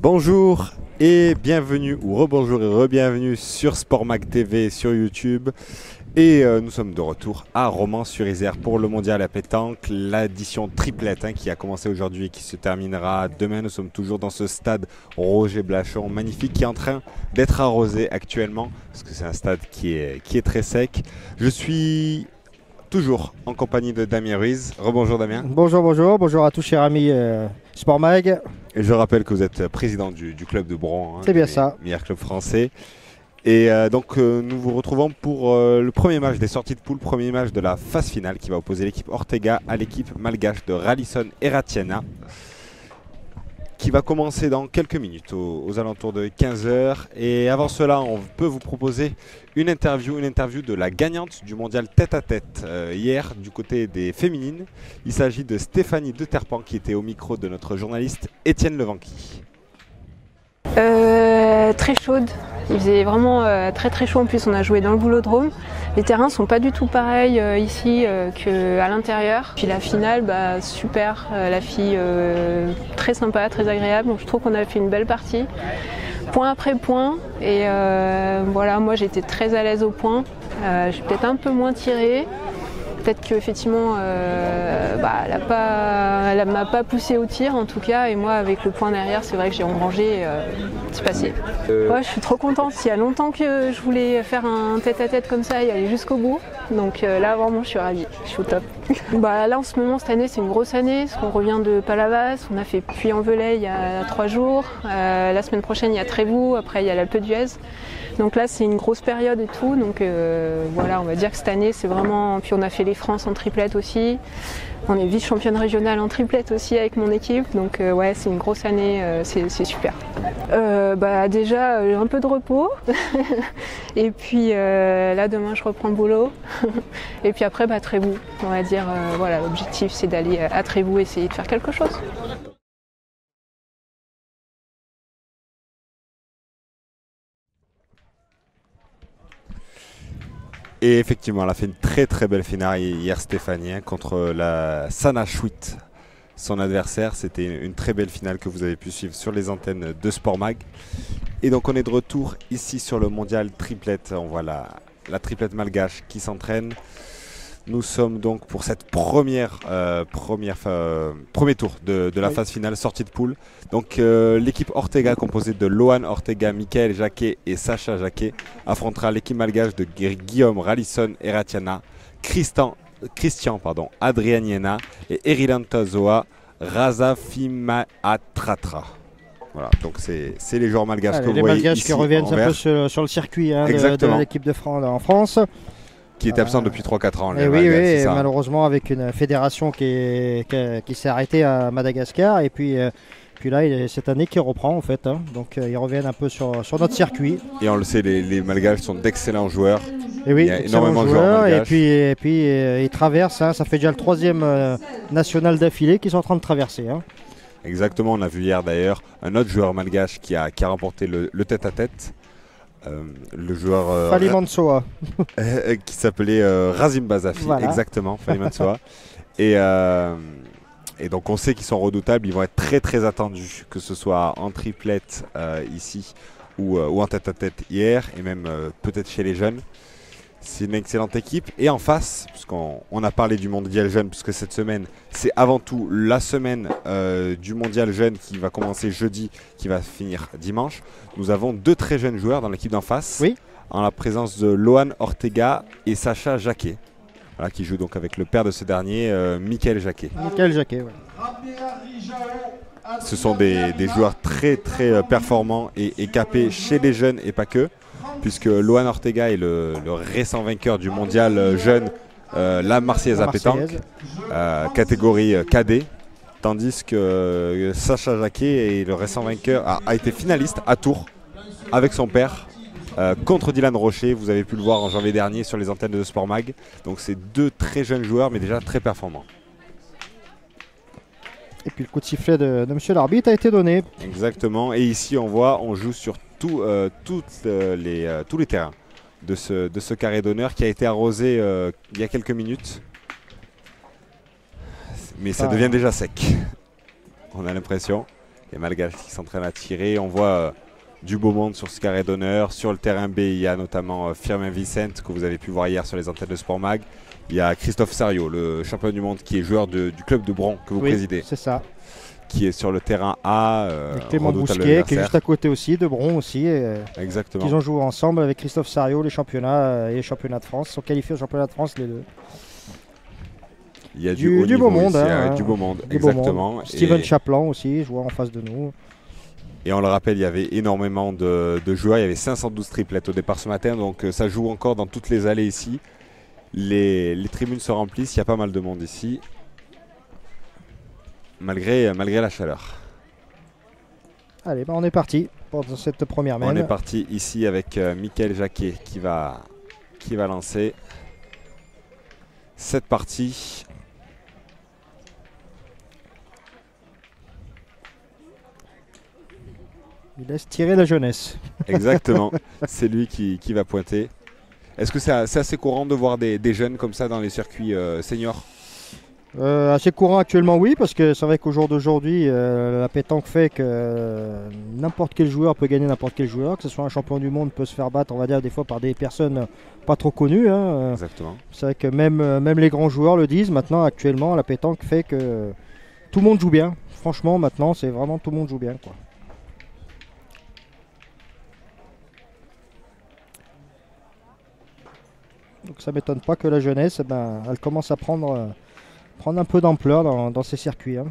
Bonjour et bienvenue, ou rebonjour et re-bienvenue sur Sportmag TV sur YouTube. Et nous sommes de retour à Romans-sur-Isère pour le mondial à pétanque, l'édition triplette qui a commencé aujourd'hui et qui se terminera demain. Nous sommes toujours dans ce stade Roger Blachon, magnifique, qui est en train d'être arrosé actuellement, parce que c'est un stade qui est très sec. Je suis toujours en compagnie de Damien Ruiz. Rebonjour Damien. Bonjour, bonjour, bonjour à tous chers amis Sportmag. Et je rappelle que vous êtes président du club de Bron, c'est bien ça, meilleur club français. Et donc nous vous retrouvons pour le premier match des sorties de poule, premier match de la phase finale qui va opposer l'équipe Ortega à l'équipe malgache de Ralison Eratiana, qui va commencer dans quelques minutes, aux alentours de 15 h. Et avant cela, on peut vous proposer une interview de la gagnante du mondial tête-à-tête hier du côté des féminines. Il s'agit de Stéphanie de Terpan qui était au micro de notre journaliste Étienne Levanqui. Très chaude, il faisait vraiment très chaud. En plus on a joué dans le Boulodrome, les terrains sont pas du tout pareils ici qu'à l'intérieur. Puis la finale, super, la fille très sympa, très agréable, donc je trouve qu'on a fait une belle partie, point après point. Et voilà, moi j'étais très à l'aise au point, j'ai peut-être un peu moins tiré. Peut-être qu'effectivement, elle m'a pas poussé au tir en tout cas, et moi avec le point derrière, c'est vrai que j'ai engrangé, c'est passé. Ouais, je suis trop contente, il y a longtemps que je voulais faire un tête-à-tête comme ça et aller jusqu'au bout, donc là vraiment je suis ravie, je suis au top. Là en ce moment, cette année c'est une grosse année, parce qu'on revient de Palavas, on a fait Puy-en-Velay il y a 3 jours, la semaine prochaine il y a Trévoux, après il y a l'Alpe d'Huez. Donc là c'est une grosse période et tout, donc voilà, on va dire que cette année c'est vraiment... Puis on a fait les France en triplette aussi, on est vice-championne régionale en triplette aussi avec mon équipe, donc ouais, c'est une grosse année, c'est super. Déjà un peu de repos, et puis là demain je reprends le boulot, et puis après Trévoux, on va dire, voilà, l'objectif c'est d'aller à Trévoux essayer de faire quelque chose. Et effectivement, elle a fait une très belle finale hier, Stéphanie, contre la Sana Schwitt, son adversaire. C'était une très belle finale que vous avez pu suivre sur les antennes de Sportmag. Et donc on est de retour ici sur le mondial triplette. On voit la triplette malgache qui s'entraîne. Nous sommes donc pour cette premier tour de la phase finale, sortie de poule. Donc l'équipe Ortega, composée de Lohan Ortega, Michael Jacquet et Sacha Jacquet, affrontera l'équipe malgache de Guillaume Ralison Eratiana, Christian Adrianiena et Erilanta Zoa Razafimaatratra. Voilà, donc c'est les joueurs malgaches que vous voyez malgaches ici qui reviennent un peu sur le circuit de l'équipe de France en France. Qui est absent depuis 3-4 ans. Oui, malheureusement avec une fédération qui s'est arrêtée à Madagascar. Et puis là, cette année qui reprend en fait. Donc ils reviennent un peu sur notre circuit. Et on le sait, les Malgaches sont d'excellents joueurs. Et oui, il y a énormément de joueurs malgaches. Et puis ils traversent, ça fait déjà le 3e national d'affilée qu'ils sont en train de traverser. Exactement, on a vu hier d'ailleurs un autre joueur malgache qui a remporté le tête-à-tête. Le joueur Falimansoa qui s'appelait Razim Bazafi, voilà. Exactement, Falimansoa. et donc on sait qu'ils sont redoutables, ils vont être très attendus, que ce soit en triplette ici ou en tête-à-tête hier, et même peut-être chez les jeunes. C'est une excellente équipe. Et en face, puisqu'on a parlé du mondial jeune, puisque cette semaine, c'est avant tout la semaine du mondial jeune qui va commencer jeudi, qui va finir dimanche. Nous avons 2 très jeunes joueurs dans l'équipe d'en face, oui, en la présence de Lohan Ortega et Sacha Jacquet, voilà, qui jouent donc avec le père de ce dernier, Michael Jacquet. Michael Jacquet, ouais. Ce sont des joueurs très performants et capés chez les jeunes et pas que, puisque Lohan Ortega est le récent vainqueur du mondial jeune, la Marseillaise à pétanque, catégorie cadet, tandis que Sacha Jacquet est le récent vainqueur, a été finaliste à Tours avec son père contre Dylan Rocher. Vous avez pu le voir en janvier dernier sur les antennes de Sportmag. Donc c'est 2 très jeunes joueurs mais déjà très performants. Et puis le coup de sifflet de monsieur l'arbitre a été donné. Exactement, et ici on joue sur tous les terrains de ce carré d'honneur qui a été arrosé il y a quelques minutes. Mais ça devient déjà sec, on a l'impression. Les Malgaches qui s'entraînent à tirer. On voit du beau monde sur ce carré d'honneur. Sur le terrain B, il y a notamment Firmin Vicente, que vous avez pu voir hier sur les antennes de Sport Mag. Il y a Christophe Sario, le champion du monde, qui est joueur du club de Bron que vous présidez. C'est ça. Qui est sur le terrain A. Clément Bousquet, qui est juste à côté aussi, de Bron aussi. Exactement. Ils ont joué ensemble avec Christophe Sario, les championnats et les championnats de France. Ils sont qualifiés au championnat de France, les deux. Il y a du beau monde, ici, du beau monde, exactement. Steven Chaplan aussi, joueur en face de nous. Et on le rappelle, il y avait énormément de joueurs. Il y avait 512 triplettes au départ ce matin, donc ça joue encore dans toutes les allées ici. Les tribunes se remplissent, il y a pas mal de monde ici, malgré la chaleur. Allez, on est parti pour cette première mène. On est parti ici avec Mickaël Jacquet qui va lancer cette partie. Il laisse tirer la jeunesse. Exactement, c'est lui qui va pointer. Est-ce que c'est assez courant de voir des jeunes comme ça dans les circuits seniors? Assez courant actuellement, oui, parce que c'est vrai qu'au jour d'aujourd'hui, la pétanque fait que n'importe quel joueur peut gagner n'importe quel joueur, que ce soit un champion du monde peut se faire battre, on va dire, des fois par des personnes pas trop connues. Hein. Exactement. C'est vrai que même les grands joueurs le disent maintenant, actuellement, la pétanque fait que tout le monde joue bien. Franchement, maintenant, c'est vraiment tout le monde joue bien, quoi. Donc ça ne m'étonne pas que la jeunesse, elle commence à prendre un peu d'ampleur dans ces circuits. Hein.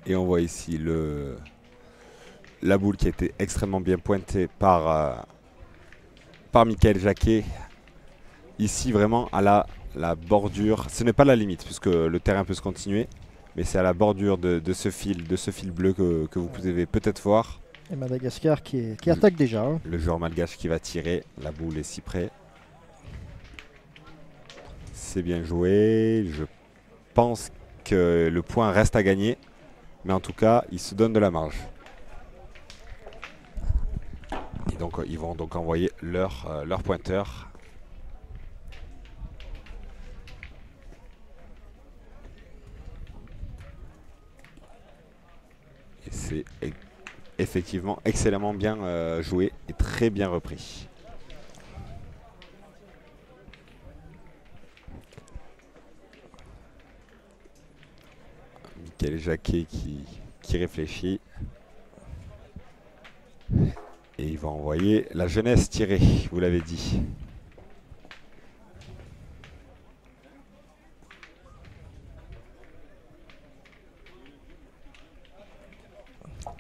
Et on voit ici la boule qui a été extrêmement bien pointée par Mickaël Jacquet. Ici vraiment à la bordure, ce n'est pas la limite puisque le terrain peut se continuer, mais c'est à la bordure de ce fil bleu que vous pouvez peut-être voir. Et Madagascar qui attaque déjà. Hein. Le joueur malgache qui va tirer, la boule est si près. C'est bien joué, je pense que le point reste à gagner, mais en tout cas, ils se donnent de la marge. Et donc, ils vont donc envoyer leur pointeur. Et c'est effectivement excellemment bien joué et très bien repris. Mickaël Jacquet qui réfléchit. Et il va envoyer la jeunesse tirer, vous l'avez dit.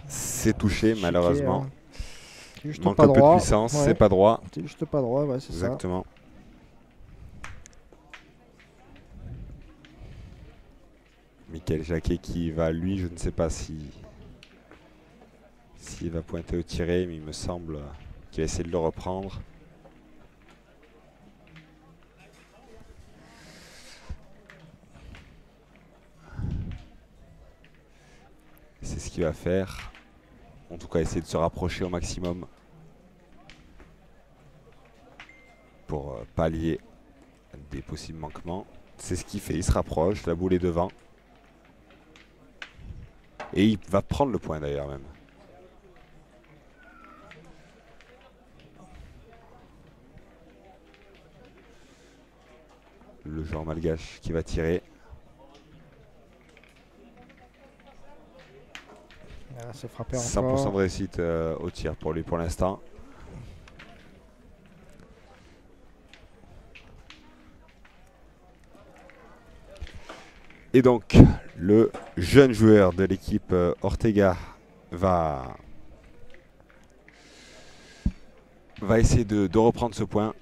C'est touché malheureusement. Juste manque pas un peu droit. de puissance, Ouais. c'est pas droit. C'est juste pas droit, ouais, c'est ça. Exactement. Mickaël Jacquet qui va, lui, je ne sais pas s'il va pointer au tiré, mais il me semble qu'il va essayer de le reprendre. C'est ce qu'il va faire. En tout cas, essayer de se rapprocher au maximum pour pallier des possibles manquements. C'est ce qu'il fait, il se rapproche, la boule est devant. Et il va prendre le point d'ailleurs même. Le joueur malgache qui va tirer. C'est frappé 100% de réussite au tir pour lui pour l'instant. Et donc, le jeune joueur de l'équipe Ortega va essayer de reprendre ce point.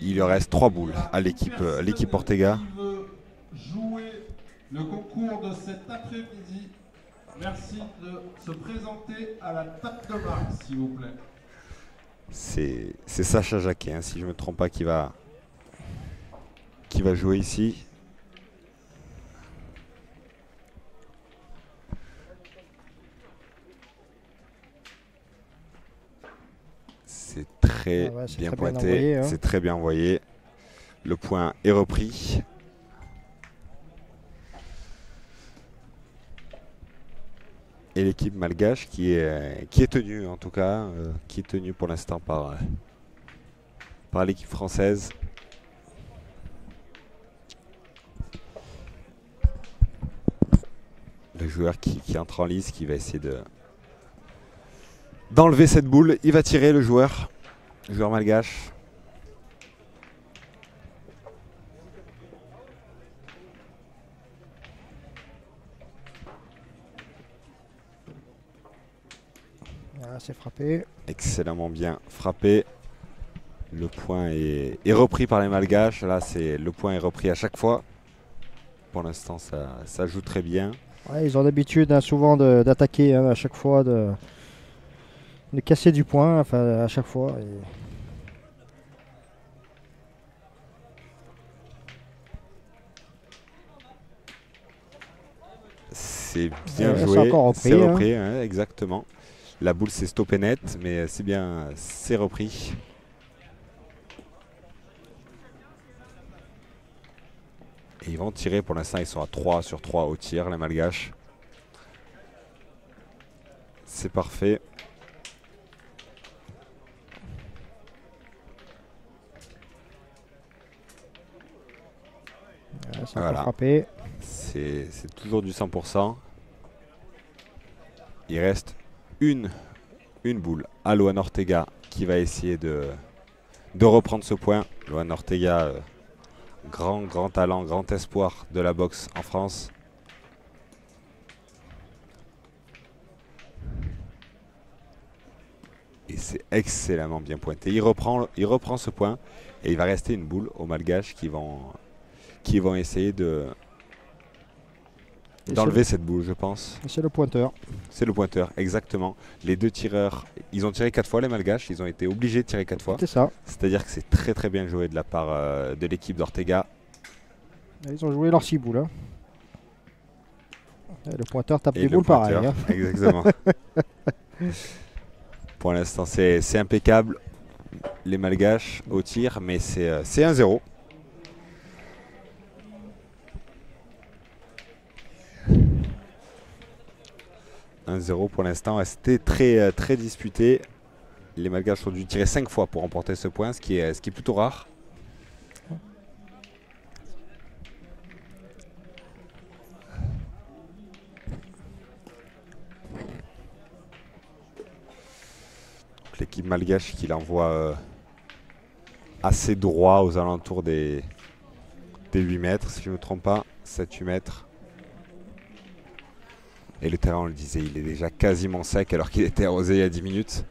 Il lui reste 3 boules à l'équipe Ortega. Qui veut jouer le concours de cet après-midi, merci de se présenter à la table de marque, s'il vous plaît. C'est Sacha Jacquet, hein, si je ne me trompe pas, qui va jouer ici. C'est très bien pointé, c'est très bien envoyé. Le point est repris. Et l'équipe malgache qui est tenue, en tout cas, qui est tenue pour l'instant par l'équipe française. Le joueur qui entre en lice, qui va essayer d'enlever cette boule. Il va tirer, le joueur malgache. Voilà, c'est frappé. Excellemment bien frappé. Le point est repris par les malgaches. Là, le point est repris à chaque fois. Pour l'instant, ça joue très bien. Ouais, ils ont l'habitude souvent d'attaquer à chaque fois, de casser du point, enfin à chaque fois. C'est bien joué. C'est encore repris. C'est repris, hein, exactement. La boule s'est stoppée net, mais c'est bien, c'est repris. Et ils vont tirer, pour l'instant ils sont à 3 sur 3 au tir, les malgaches. C'est parfait. Voilà. Frappé. C'est toujours du 100%. Il reste une boule à Loan Ortega qui va essayer de reprendre ce point. Loan Ortega, grand talent, grand espoir de la boxe en France. Et c'est excellemment bien pointé. Il reprend ce point et il va rester une boule aux malgaches qui vont essayer d'enlever cette boule, je pense. C'est le pointeur. C'est le pointeur, exactement. Les deux tireurs, ils ont tiré 4 fois, les malgaches. Ils ont été obligés de tirer 4 fois. C'est ça. C'est-à-dire que c'est très très bien joué de la part de l'équipe d'Ortega. Ils ont joué leurs 6 boules. Hein. Le pointeur tape des boules pareil. Hein. Exactement. Pour l'instant, c'est impeccable. Les malgaches au tir, mais c'est 1-0. Pour l'instant, c'était très disputé. Les malgaches ont dû tirer 5 fois pour remporter ce point, ce qui est plutôt rare. L'équipe malgache qui l'envoie assez droit aux alentours des 8 mètres, si je ne me trompe pas, 7-8 mètres. Et le terrain, on le disait, il est déjà quasiment sec alors qu'il était arrosé il y a 10 minutes.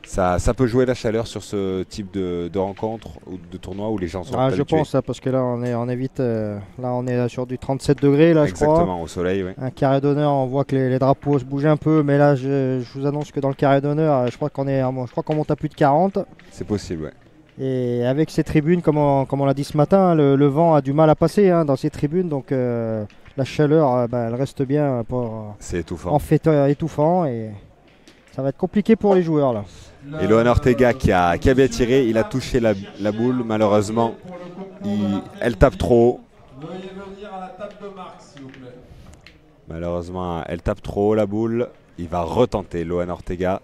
Ça peut jouer la chaleur sur ce type de rencontre ou de tournoi où les gens sont habitués. Je pense, parce que là on est vite, là on est sur du 37 degrés là, je crois. Exactement, au soleil, oui. Un carré d'honneur, on voit que les drapeaux se bougent un peu, mais là je vous annonce que dans le carré d'honneur, je crois qu'on monte à plus de 40. C'est possible, oui. Et avec ces tribunes, comme on l'a dit ce matin, le vent a du mal à passer dans ces tribunes, donc la chaleur, elle reste bien pour. C'est étouffant. En fait étouffant, et ça va être compliqué pour les joueurs là. Et Loan Ortega qui a bien tiré, il a touché la boule, malheureusement elle tape trop haut. Veuillez venir à la table de marque, s'il vous plaît. Malheureusement, elle tape trop haut la boule. Il va retenter Loan Ortega,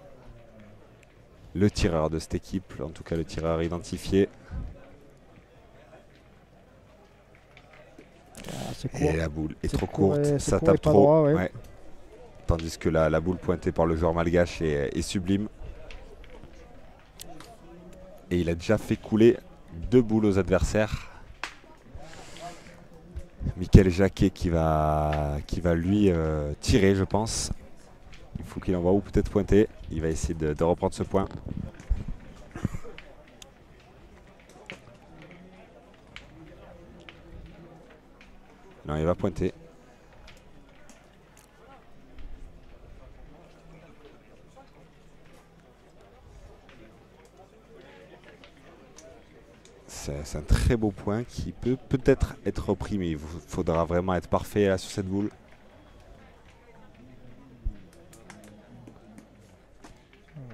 le tireur de cette équipe, en tout cas le tireur identifié. Et la boule est trop courte, ça tape trop. Droit, ouais. Ouais. Tandis que la boule pointée par le joueur malgache est sublime. Et il a déjà fait couler 2 boules aux adversaires. Michael Jacquet qui va lui tirer, je pense. Il faut qu'il envoie ou peut-être pointer. Il va essayer de reprendre ce point. Non, il va pointer. C'est un très beau point qui peut peut-être être repris, mais il faudra vraiment être parfait là, sur cette boule.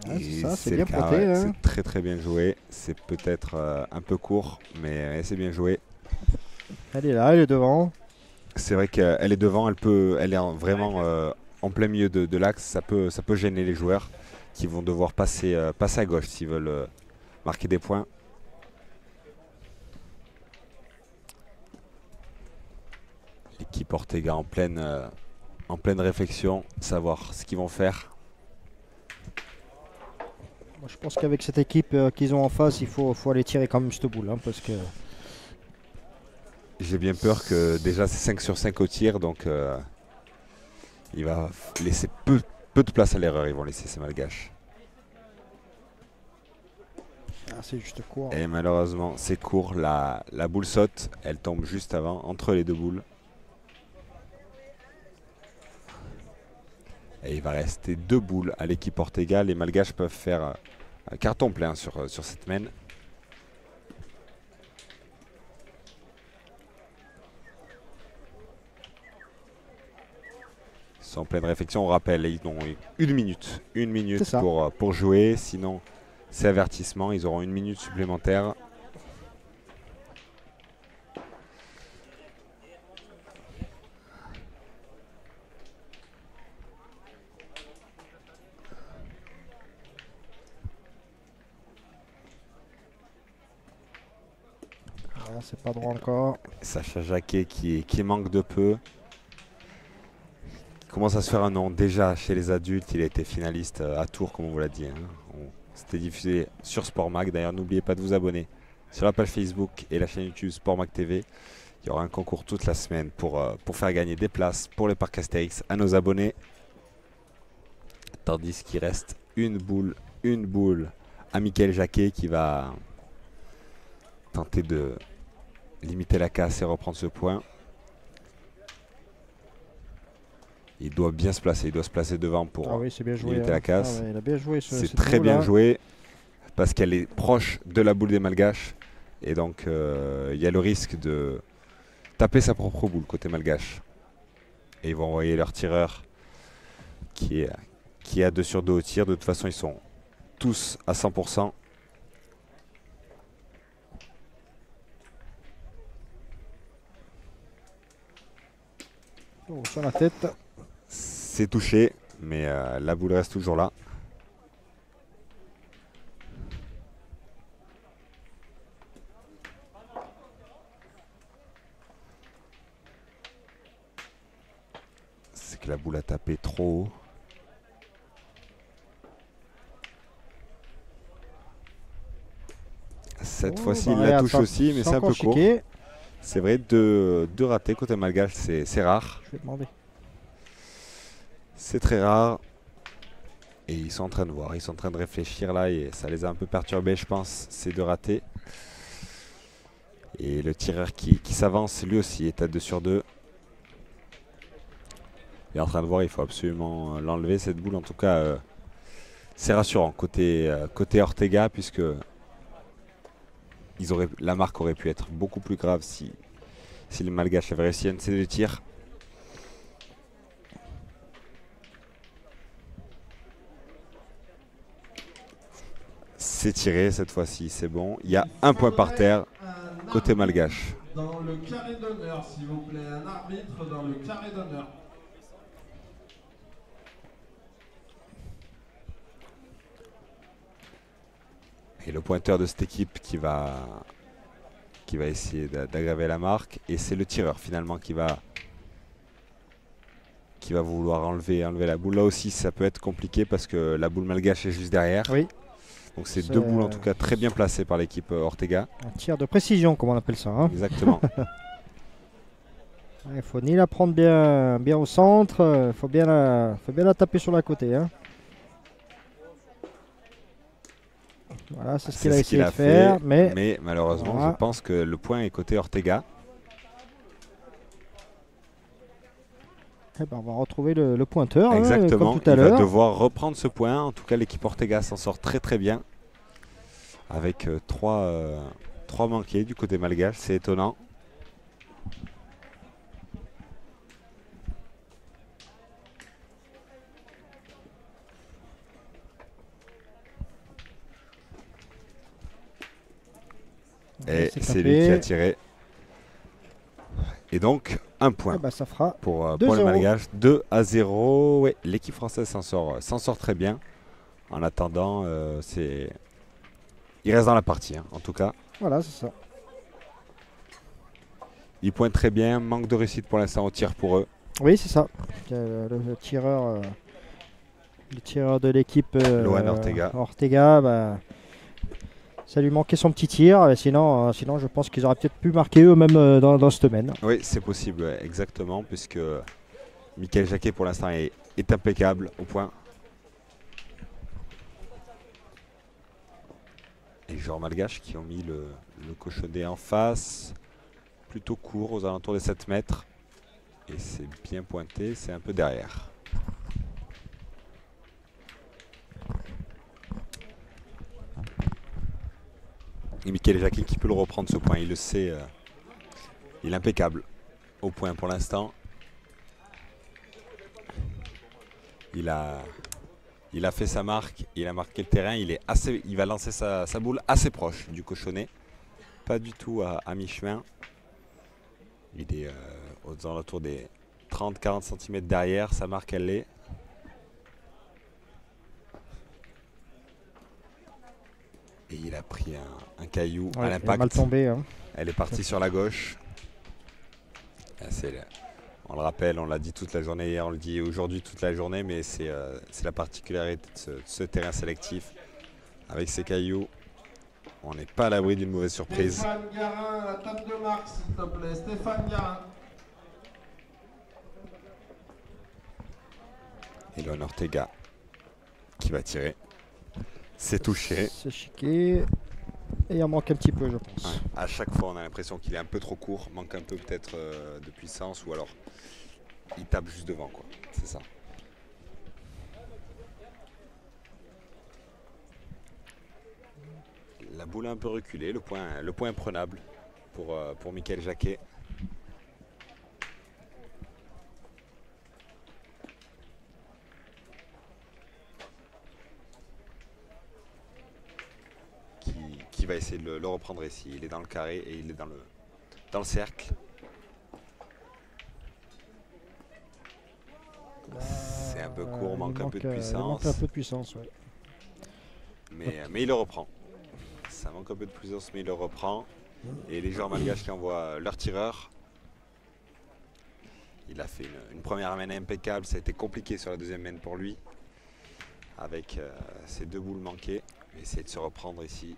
Ouais, c'est bien pointé. Ouais, c'est très très bien joué. C'est peut-être un peu court, mais c'est bien joué. Elle est là, elle est devant. C'est vrai qu'elle est devant, elle est vraiment en plein milieu de l'axe, ça peut gêner les joueurs qui vont devoir passer à gauche s'ils veulent marquer des points. L'équipe Ortega en pleine réflexion, savoir ce qu'ils vont faire. Moi, je pense qu'avec cette équipe qu'ils ont en face, il faut aller tirer quand même cette boule. Hein, parce que... J'ai bien peur que déjà c'est 5 sur 5 au tir, donc il va laisser peu de place à l'erreur, ils vont laisser ces Malgaches. Ah, c'est juste court. Et malheureusement c'est court, la boule saute, elle tombe juste avant, entre les deux boules. Et il va rester 2 boules à l'équipe Ortega. Les Malgaches peuvent faire un carton plein sur cette main. Ils sont en pleine réflexion, on rappelle, ils ont une minute pour jouer, sinon c'est avertissement, ils auront 1 minute supplémentaire. C'est pas droit encore. Sacha Jacquet qui manque de peu. Il commence à se faire un nom déjà chez les adultes. Il a été finaliste à Tours, comme on vous l'a dit. Hein. C'était diffusé sur Sport Mag. D'ailleurs, n'oubliez pas de vous abonner sur la page Facebook et la chaîne YouTube Sport Mag TV. Il y aura un concours toute la semaine pour faire gagner des places pour le parc Astérix à nos abonnés. Tandis qu'il reste une boule à Mickaël Jacquet qui va tenter de limiter la casse et reprendre ce point. Il doit bien se placer, il doit se placer devant pour limiter la casse. Il a bien joué c'est très bien joué parce qu'elle est proche de la boule des Malgaches et donc il y a le risque de taper sa propre boule côté Malgache. Et ils vont envoyer leur tireur qui est à 2 sur 2 au tir. De toute façon, ils sont tous à 100%. Oh, sur la tête. C'est touché, mais la boule reste toujours là. C'est que la boule a tapé trop haut. Cette fois-ci, il la touche aussi, mais c'est un peu court. C'est vrai, deux ratés côté Malgache, c'est rare. Je vais demander. C'est très rare. Et ils sont en train de voir, ils sont en train de réfléchir là et ça les a un peu perturbés, je pense, ces 2 ratés. Et le tireur qui s'avance, lui aussi, est à 2 sur 2. Il est en train de voir, il faut absolument l'enlever cette boule. En tout cas, c'est rassurant côté Ortega, puisque la marque aurait pu être beaucoup plus grave si les Malgaches avaient réussi à un de ces 2 tirs. C'est tiré cette fois-ci, c'est bon. Il y a 1 point par terre côté Malgache. Dans le carré d'honneur, s'il vous plaît, un arbitre dans le carré d'honneur. Et le pointeur de cette équipe qui va essayer d'aggraver la marque. Et c'est le tireur finalement qui va vouloir enlever la boule. Là aussi, ça peut être compliqué parce que la boule Malgache est juste derrière. Oui. Donc c'est 2 boules en tout cas très bien placées par l'équipe Ortega. Un tir de précision, comme on appelle ça. Hein. Exactement. Il faut ni la prendre bien au centre, il faut bien la taper sur la côté. Hein. Voilà, c'est ce qu'il a essayé de faire. Mais malheureusement, voilà. Je pense que le point est côté Ortega. Eh ben, on va retrouver le pointeur. Exactement, comme tout à l'heure. Il va devoir reprendre ce point. En tout cas, l'équipe Ortega s'en sort très bien. Avec 3 manqués du côté Malgache, c'est étonnant. Et c'est lui qui a tiré. Et donc, un point bah, ça fera pour le Malgache. 2-0. Ouais, l'équipe française s'en sort très bien. En attendant, il reste dans la partie, hein, en tout cas. Voilà, c'est ça. Ils pointent très bien. Manque de réussite pour l'instant au tir pour eux. Oui, c'est ça. Le tireur de l'équipe Lohan Ortega. Ortega, bah, ça lui manquait son petit tir. Sinon, je pense qu'ils auraient peut-être pu marquer eux-mêmes dans ce domaine. Oui, c'est possible, ouais, exactement, puisque Michael Jacquet pour l'instant est impeccable au point. Et les joueurs malgaches qui ont mis le cochonnet en face, plutôt court, aux alentours des 7 mètres. Et c'est bien pointé, c'est un peu derrière. Et Michael Jacquet qui peut le reprendre ce point, il le sait, il est impeccable au point pour l'instant. Il a fait sa marque, il a marqué le terrain, il va lancer sa boule assez proche du cochonnet, pas du tout à mi-chemin. Il est aux alentours des 30-40 cm derrière, sa marque elle l'est. Et il a pris un caillou à l'impact. Mal tombé. Hein. Elle est partie sur la gauche. On le rappelle, on l'a dit toute la journée hier, on le dit aujourd'hui toute la journée, mais c'est la particularité de ce terrain sélectif. Avec ces cailloux, on n'est pas à l'abri d'une mauvaise surprise. Stéphane Garin à la table de marque, s'il te plaît. Stéphane Garin. Et Lohan Ortega qui va tirer. C'est touché. C'est chiqué. Et il en manque un petit peu, je pense. Ouais. À chaque fois, on a l'impression qu'il est un peu trop court, manque un peu peut-être de puissance, ou alors il tape juste devant, quoi. C'est ça. La boule a un peu reculé, le point est prenable pour Michael Jacquet. Qui va essayer de le reprendre ici. Il est dans le carré et il est dans le cercle. C'est un peu court, manque un peu de puissance. Il manque un peu de puissance, ouais. Mais il le reprend. Ça manque un peu de puissance, mais il le reprend. Et les joueurs malgaches qui envoient leur tireur. Il a fait une première main impeccable. Ça a été compliqué sur la deuxième main pour lui. Avec ces deux boules manquées. Il va essayer de se reprendre ici.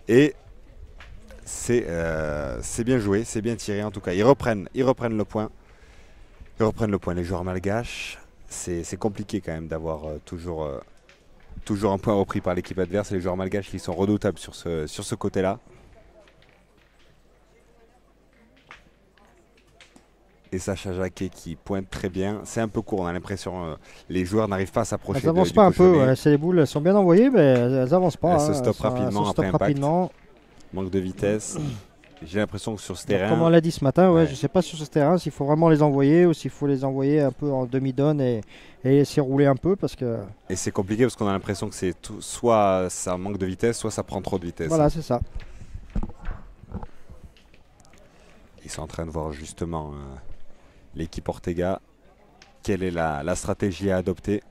Et c'est bien joué, c'est bien tiré en tout cas. Ils reprennent le point. Ils reprennent le point, les joueurs malgaches. C'est compliqué quand même d'avoir toujours un point repris par l'équipe adverse. Les joueurs malgaches, ils sont redoutables sur ce côté-là. Et Sacha Jacquet qui pointe très bien. C'est un peu court, on a l'impression les joueurs n'arrivent pas à s'approcher. Elles n'avancent pas un peu, ouais. Les boules elles sont bien envoyées, mais elles n'avancent pas. Elles se stoppent rapidement après impact. Manque de vitesse. J'ai l'impression que sur ce terrain... Comme on l'a dit ce matin, ouais. Je ne sais pas sur ce terrain s'il faut vraiment les envoyer ou s'il faut les envoyer un peu en demi-donne et laisser rouler un peu. Parce que... Et c'est compliqué parce qu'on a l'impression que c'est soit ça manque de vitesse, soit ça prend trop de vitesse. Voilà, c'est ça. Ils sont en train de voir justement... l'équipe Ortega, quelle est la stratégie à adopter?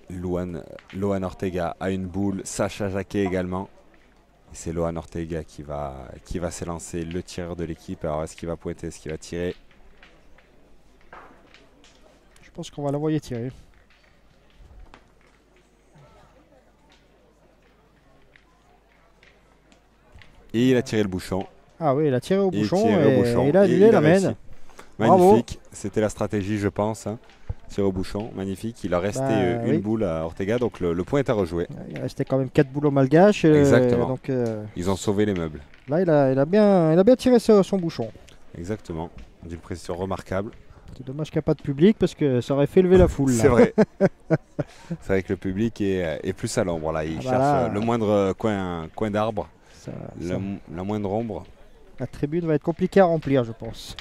Lohan Ortega a une boule, Sacha Jacquet également. C'est Lohan Ortega qui va s'élancer, le tireur de l'équipe. Alors est-ce qu'il va pointer, est-ce qu'il va tirer? Je pense qu'on va l'envoyer tirer. Et il a tiré le bouchon. Ah oui, il a tiré au bouchon et il a annulé la main. Magnifique, c'était la stratégie je pense. Hein. Tiré au bouchon, magnifique. Il a resté une boule à Ortega, donc le point est à rejouer. Il restait quand même 4 boules au malgache. Exactement. Donc, ils ont sauvé les meubles. Là, il a bien tiré son bouchon. Exactement, d'une précision remarquable. C'est dommage qu'il n'y a pas de public parce que ça aurait fait lever la foule. C'est vrai. C'est vrai que le public est plus à l'ombre. Là. Il cherche le moindre coin d'arbre, la moindre ombre. La tribune va être compliquée à remplir, je pense.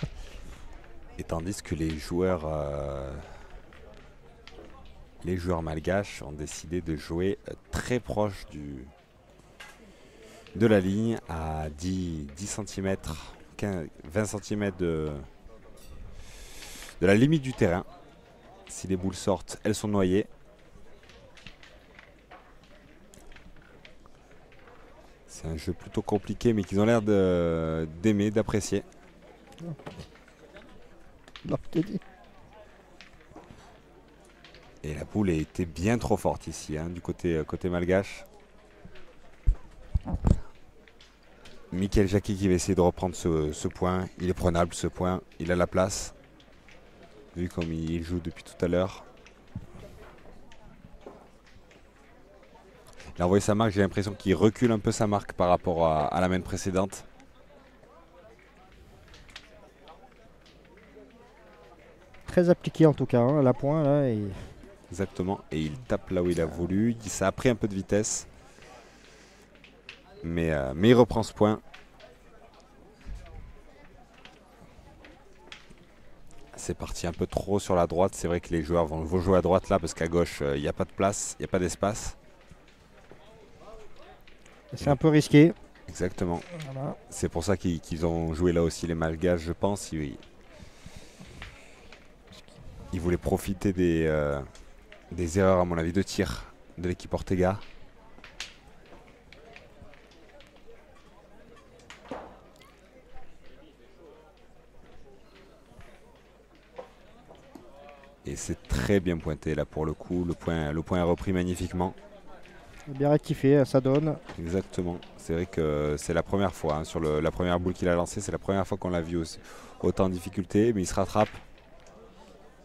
Et tandis que les joueurs les joueurs malgaches ont décidé de jouer très proche de la ligne, à 10 cm, 20 cm de la limite du terrain. Si les boules sortent, elles sont noyées. C'est un jeu plutôt compliqué, mais qu'ils ont l'air d'aimer, d'apprécier. Et la boule était bien trop forte ici, hein, du côté malgache. Michael Jacquet qui va essayer de reprendre ce point. Il est prenable ce point, il a la place. Vu comme il joue depuis tout à l'heure. Il a envoyé sa marque, j'ai l'impression qu'il recule un peu sa marque par rapport à la main précédente. Très appliqué en tout cas, hein, à la pointe là. Et... Exactement, et il tape là où il a voulu. Ça a pris un peu de vitesse. Mais il reprend ce point. C'est parti un peu trop sur la droite. C'est vrai que les joueurs vont jouer à droite là parce qu'à gauche, il n'y a pas de place, il n'y a pas d'espace. C'est un peu risqué. Exactement. Voilà. C'est pour ça qu'ils ont joué là aussi les malgaches, je pense. Ils voulaient profiter des erreurs, à mon avis, de tir de l'équipe Ortega. Et c'est très bien pointé là pour le coup. Le point est repris magnifiquement. Bien rectifié, ça donne. Exactement. C'est vrai que c'est la première fois, hein, sur la première boule qu'il a lancée. C'est la première fois qu'on l'a vu autant en difficulté. Mais il se rattrape.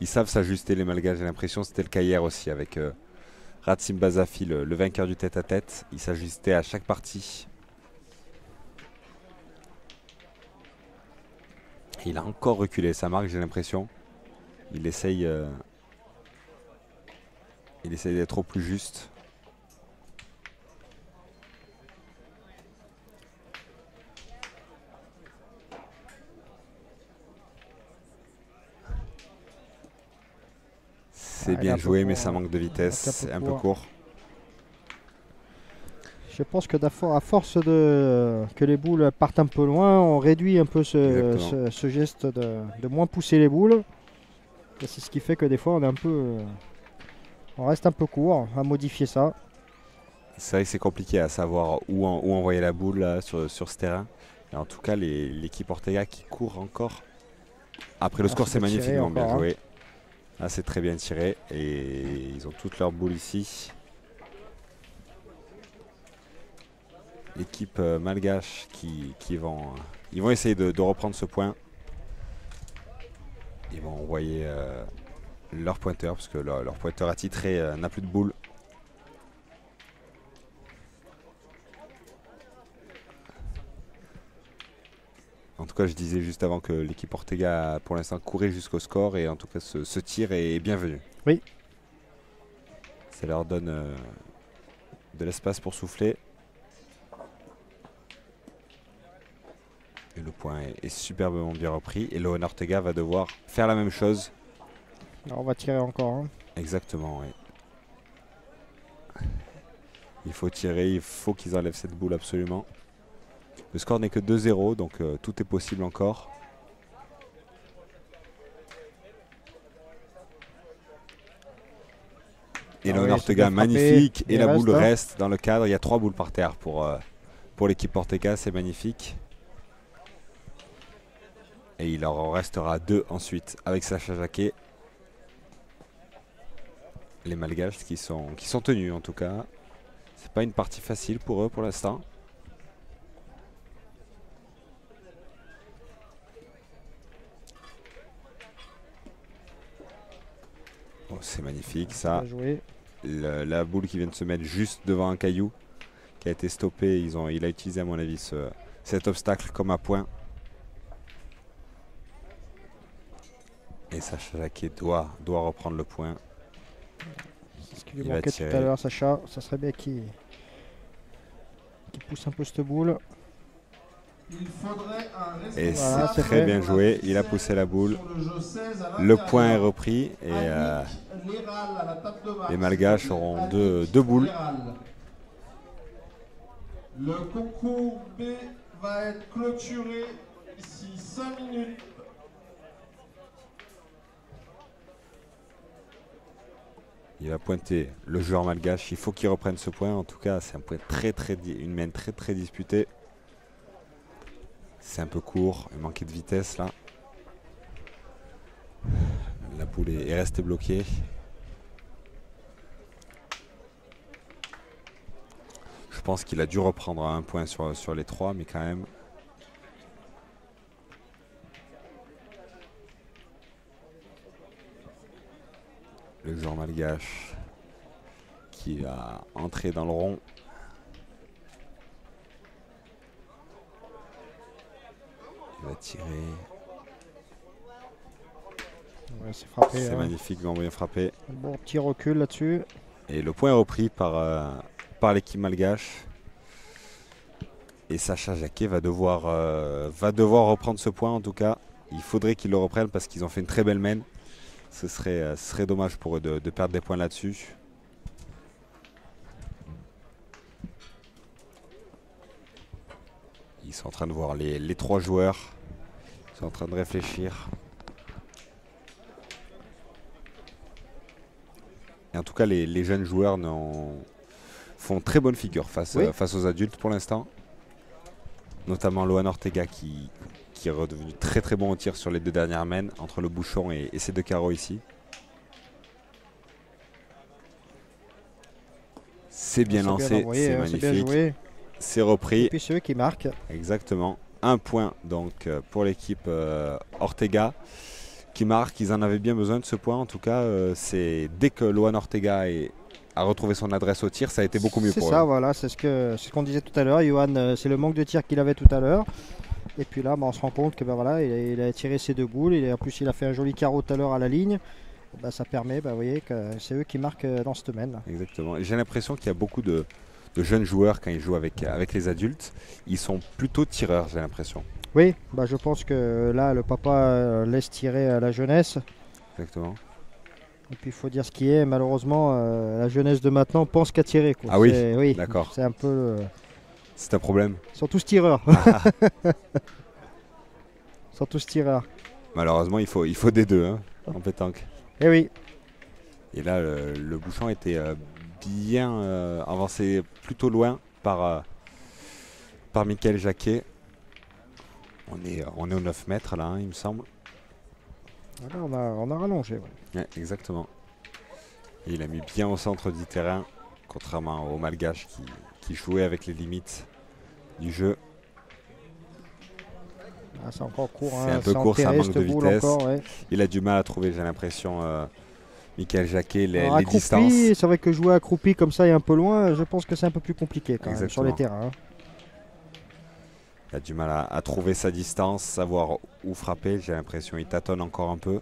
Ils savent s'ajuster les malgaches. J'ai l'impression c'était le cas hier aussi avec Ratsim Basafi, le vainqueur du tête-à-tête. Il s'ajustait à chaque partie. Et il a encore reculé sa marque, j'ai l'impression. Il essaye d'être au plus juste. C'est bien joué, mais ça manque de vitesse. C'est un peu court. Je pense que à force que les boules partent un peu loin, on réduit un peu ce geste de moins pousser les boules. C'est ce qui fait que des fois on reste un peu court à modifier ça. C'est vrai que c'est compliqué à savoir où envoyer la boule là, sur ce terrain. Et en tout cas, l'équipe Ortega qui court encore. Après le score, c'est magnifiquement bien joué. Ah, c'est très bien tiré et ils ont toutes leurs boules ici. L'équipe malgache ils vont essayer de reprendre ce point. Ils vont envoyer leur pointeur parce que leur pointeur attitré n'a plus de boules. En tout cas, je disais juste avant que l'équipe Ortega, pour l'instant, courait jusqu'au score. Et en tout cas, ce tir est bienvenu. Oui. Ça leur donne de l'espace pour souffler. Et le point est superbement bien repris. Et Lohan Ortega va devoir faire la même chose. Alors on va tirer encore. Hein. Exactement, oui. Il faut tirer, il faut qu'ils enlèvent cette boule absolument. Le score n'est que 2-0, donc tout est possible encore. Et Lohan Ortega, magnifique. Et la boule reste dans le cadre. Il y a 3 boules par terre pour l'équipe Ortega, c'est magnifique. Et il en restera 2 ensuite avec Sacha Jacquet. Les Malgaches qui sont tenus en tout cas. C'est pas une partie facile pour eux pour l'instant. Oh, c'est magnifique ça. La boule qui vient de se mettre juste devant un caillou qui a été stoppé. Il a utilisé à mon avis cet obstacle comme un point. Et Sacha Jacquet doit reprendre le point. C'est ce qui lui manquait tout à l'heure, Sacha. Ça serait bien qu'il pousse un peu cette boule. Et c'est très bien joué. Il a poussé la boule. Le point est repris. Et les Malgaches auront deux boules. Le concours B va être clôturé d'ici 5 minutes. Il va pointer le joueur malgache. Il faut qu'il reprenne ce point. En tout cas, c'est un point une main très disputée. C'est un peu court. Il manquait de vitesse là. La boule est restée bloquée. Je pense qu'il a dû reprendre un point sur les trois, mais quand même. Le joueur malgache qui va entrer dans le rond. Il va tirer. Ouais, c'est frappé. C'est magnifiquement bien frappé. Bon petit recul là-dessus. Et le point est repris par l'équipe malgache. Et Sacha Jacquet va devoir reprendre ce point en tout cas. Il faudrait qu'il le reprenne parce qu'ils ont fait une très belle main. Ce serait dommage pour eux de perdre des points là-dessus. Ils sont en train de voir les trois joueurs. Ils sont en train de réfléchir. Et en tout cas, les jeunes joueurs font très bonne figure face aux adultes pour l'instant. Notamment Loan Ortega qui est redevenu très bon au tir sur les deux dernières mains entre le bouchon et ces deux carreaux ici. C'est bien lancé, c'est magnifique. C'est repris. Et puis c'est eux qui marquent. Exactement. Un point donc pour l'équipe Ortega qui marque. Ils en avaient bien besoin de ce point. En tout cas, c'est dès que Loan Ortega a retrouvé son adresse au tir, ça a été beaucoup mieux pour eux. C'est ça, voilà, c'est ce qu'on disait tout à l'heure. Johan, c'est le manque de tir qu'il avait tout à l'heure. Et puis là, on se rend compte que voilà, il a tiré ses deux boules. En plus, il a fait un joli carreau tout à l'heure à la ligne. Ça permet, vous voyez, que c'est eux qui marquent dans ce domaine. Exactement. J'ai l'impression qu'il y a beaucoup de jeunes joueurs quand ils jouent avec les adultes. Ils sont plutôt tireurs, j'ai l'impression. Oui, je pense que là, le papa laisse tirer la jeunesse. Exactement. Et puis il faut dire ce qui est, malheureusement, la jeunesse de maintenant pense qu'à tirer. Quoi. Ah oui, d'accord. C'est un peu... C'est un problème. Ils sont tous tireurs. Ils sont tous tireurs. Malheureusement, il faut des deux en pétanque. Eh oui. Et là, le bouchon était bien avancé plutôt loin par Michael Jacquet. On est aux 9 mètres là, il me semble. Là, on a rallongé. Ouais, exactement. Et il a mis bien au centre du terrain, contrairement aux Malgaches qui jouaient avec les limites du jeu. C'est encore court. C'est un peu court, ça manque de vitesse. Encore, ouais. Il a du mal à trouver, j'ai l'impression, Michael Jacquet, les distances. C'est vrai que jouer accroupi comme ça et un peu loin, je pense que c'est un peu plus compliqué quand même, sur les terrains. Il a du mal à trouver sa distance, savoir où frapper. J'ai l'impression qu'il tâtonne encore un peu.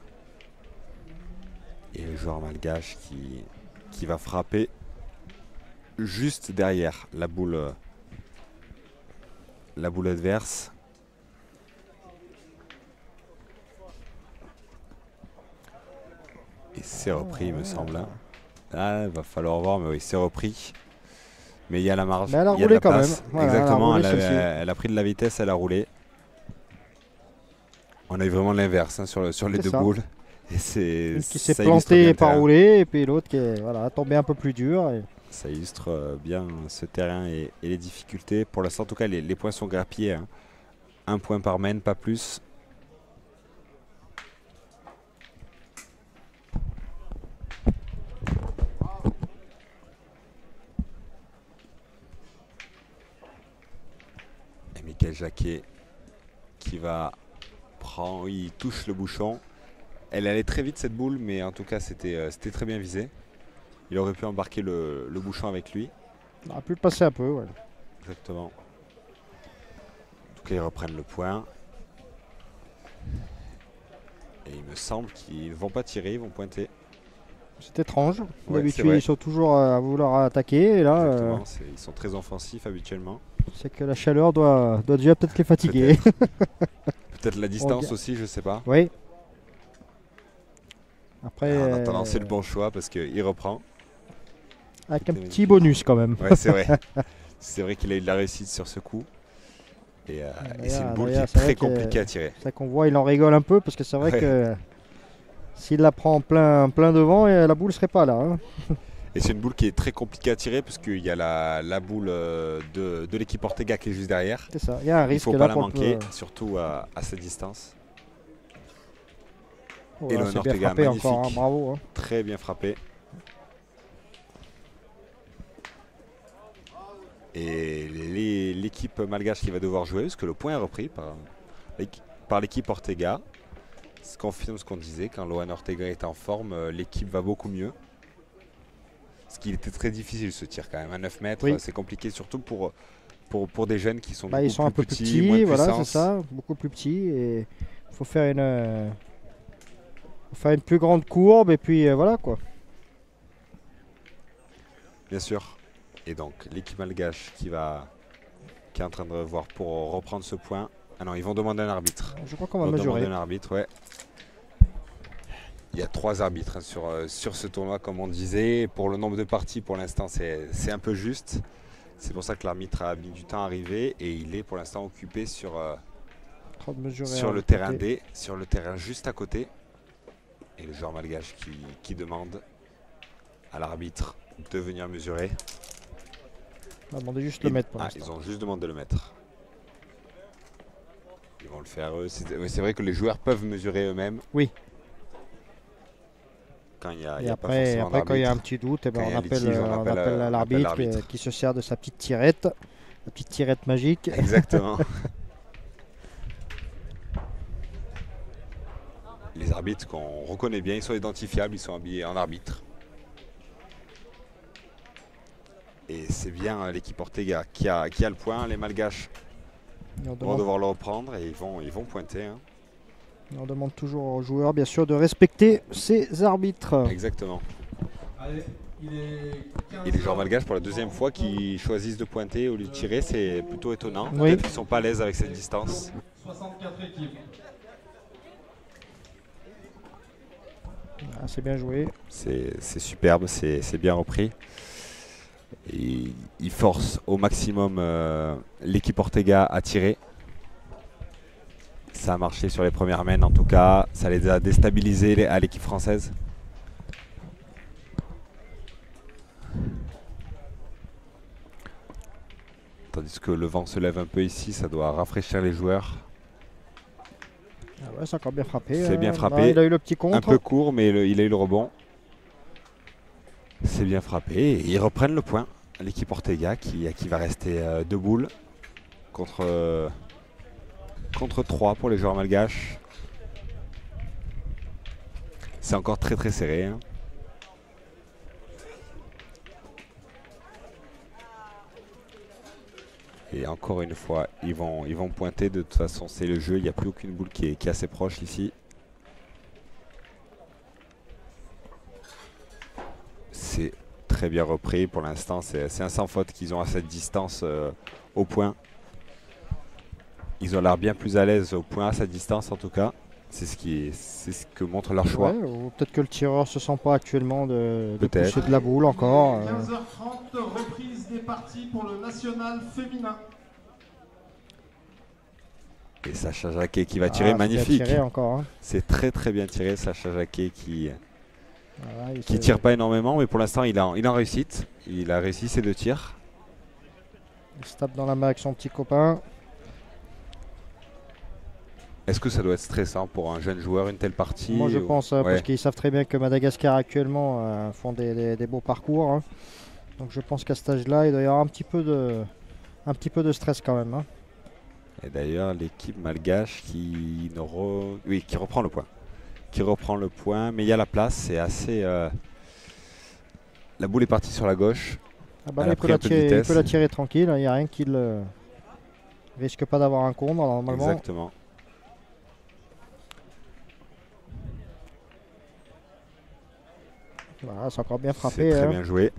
Et le joueur malgache qui va frapper juste derrière la boule adverse. Et c'est repris, il me semble. Ah, il va falloir voir, mais oui, c'est repris. Mais il y a la marge. Mais elle a roulé quand même. Voilà, exactement, elle a pris de la vitesse, elle a roulé. On a eu vraiment l'inverse sur les deux boules. Et qui s'est planté et pas roulé, et puis l'autre qui est tombé un peu plus dur. Ça illustre bien ce terrain et les difficultés. Pour l'instant, en tout cas, les points sont grappillés. Un point par main, pas plus. Michael Jacquet qui va prendre, il touche le bouchon. Elle allait très vite cette boule, mais en tout cas c'était très bien visé. Il aurait pu embarquer le bouchon avec lui. Il aurait pu le passer un peu, ouais. Exactement. En tout cas, ils reprennent le point. Et il me semble qu'ils ne vont pas tirer, ils vont pointer. C'est étrange. D'habitude, ils sont toujours à vouloir attaquer. Et là, ils sont très offensifs habituellement. C'est que la chaleur doit déjà peut-être les fatiguer. Peut-être la distance aussi, je sais pas. Oui. Après, en attendant, c'est le bon choix parce qu'il reprend. Avec un petit bonus quand même. Ouais, c'est vrai. C'est vrai qu'il a eu de la réussite sur ce coup. Et c'est une boule qui est très compliquée à tirer. C'est ça qu'on voit, il en rigole un peu parce que c'est vrai que s'il la prend plein devant, la boule serait pas là. Hein. Et c'est une boule qui est très compliquée à tirer puisqu'il y a la boule de l'équipe Ortega qui est juste derrière. C'est ça, il y a un risque. Il ne faut pas la manquer, surtout à cette distance. Et le Ortega, magnifique. Encore, hein, bravo. Hein. Très bien frappé. Et l'équipe malgache qui va devoir jouer, parce que le point est repris par l'équipe Ortega. Ce confirme ce qu'on disait, quand Lohan Ortega est en forme, l'équipe va beaucoup mieux. Ce qui était très difficile ce tir quand même, à 9 mètres, c'est compliqué, surtout pour des jeunes qui sont ils sont un peu plus petits, voilà, c'est ça, beaucoup plus petits. Et il faut faire une plus grande courbe et puis voilà quoi. Bien sûr. Et donc l'équipe malgache qui est en train de voir pour reprendre ce point. Ah non, ils vont demander un arbitre. Je crois qu'on va mesurer. Demander un arbitre, ouais. Il y a 3 arbitres sur ce tournoi, comme on disait. Pour le nombre de parties, pour l'instant, c'est un peu juste. C'est pour ça que l'arbitre a mis du temps à arriver et il est pour l'instant occupé sur le terrain D, sur le terrain juste à côté. Et le joueur malgache qui demande à l'arbitre de venir mesurer. On a demandé juste de le mettre pour l'instant. Ils ont juste demandé de le mettre. Ils vont le faire eux. C'est vrai que les joueurs peuvent mesurer eux-mêmes. Oui. Quand il y a, après, quand il y a un petit doute, on appelle l'arbitre qui se sert de sa petite tirette. La petite tirette magique. Exactement. Les arbitres qu'on reconnaît bien, ils sont identifiables, ils sont habillés en arbitre. Et c'est bien l'équipe Ortega qui a le point. Les malgaches vont devoir le reprendre et ils vont pointer. Hein. On demande toujours aux joueurs, bien sûr, de respecter ces arbitres. Exactement. Allez, et les joueurs malgaches, pour la deuxième fois, qui choisissent de pointer au lieu de tirer, c'est plutôt étonnant. Oui. Peut-être qu'ils ne sont pas à l'aise avec cette distance. 64 équipes. Ah, c'est bien joué. C'est superbe, c'est bien repris. Et il force au maximum l'équipe Ortega à tirer. Ça a marché sur les premières mains en tout cas. Ça les a déstabilisés à l'équipe française. Tandis que le vent se lève un peu ici, ça doit rafraîchir les joueurs. Ah ouais, c'est encore bien frappé. C'est bien frappé. Il a eu le petit contre. Un peu court, mais il a eu le rebond. C'est bien frappé. Et ils reprennent le point. L'équipe Ortega qui va rester 2 boules contre 3 pour les joueurs malgaches. C'est encore très très serré. Hein. Et encore une fois, ils vont pointer. De toute façon, c'est le jeu. Il n'y a plus aucune boule qui est assez proche ici. C'est très bien repris. Pour l'instant, c'est un sans faute qu'ils ont à cette distance au point. Ils ont l'air bien plus à l'aise au point à cette distance en tout cas. C'est ce que montre leur choix. Ouais, peut-être que le tireur se sent pas actuellement de pousser de la boule encore. 15h30, reprise des parties pour le national féminin. Et Sacha Jacquet qui va tirer, magnifique. Hein. C'est très très bien tiré, Sacha Jacquet qui tire pas énormément, mais pour l'instant il est en réussite. Il a réussi ses 2 tirs. Il se tape dans la main avec son petit copain. Est-ce que ça doit être stressant pour un jeune joueur, une telle partie? Moi je pense, parce qu'ils savent très bien que Madagascar actuellement font des beaux parcours. Hein. Donc je pense qu'à cet âge-là, il doit y avoir un petit peu de stress quand même. Hein. Et d'ailleurs, l'équipe malgache qui reprend le point. Qui reprend le point, mais il y a la place, c'est assez... La boule est partie sur la gauche. Ah bah, il peut la tirer tranquille, il n'y a rien qui le... risque pas d'avoir un contre normalement. Exactement. Voilà, c'est encore bien frappé. C'est très bien joué.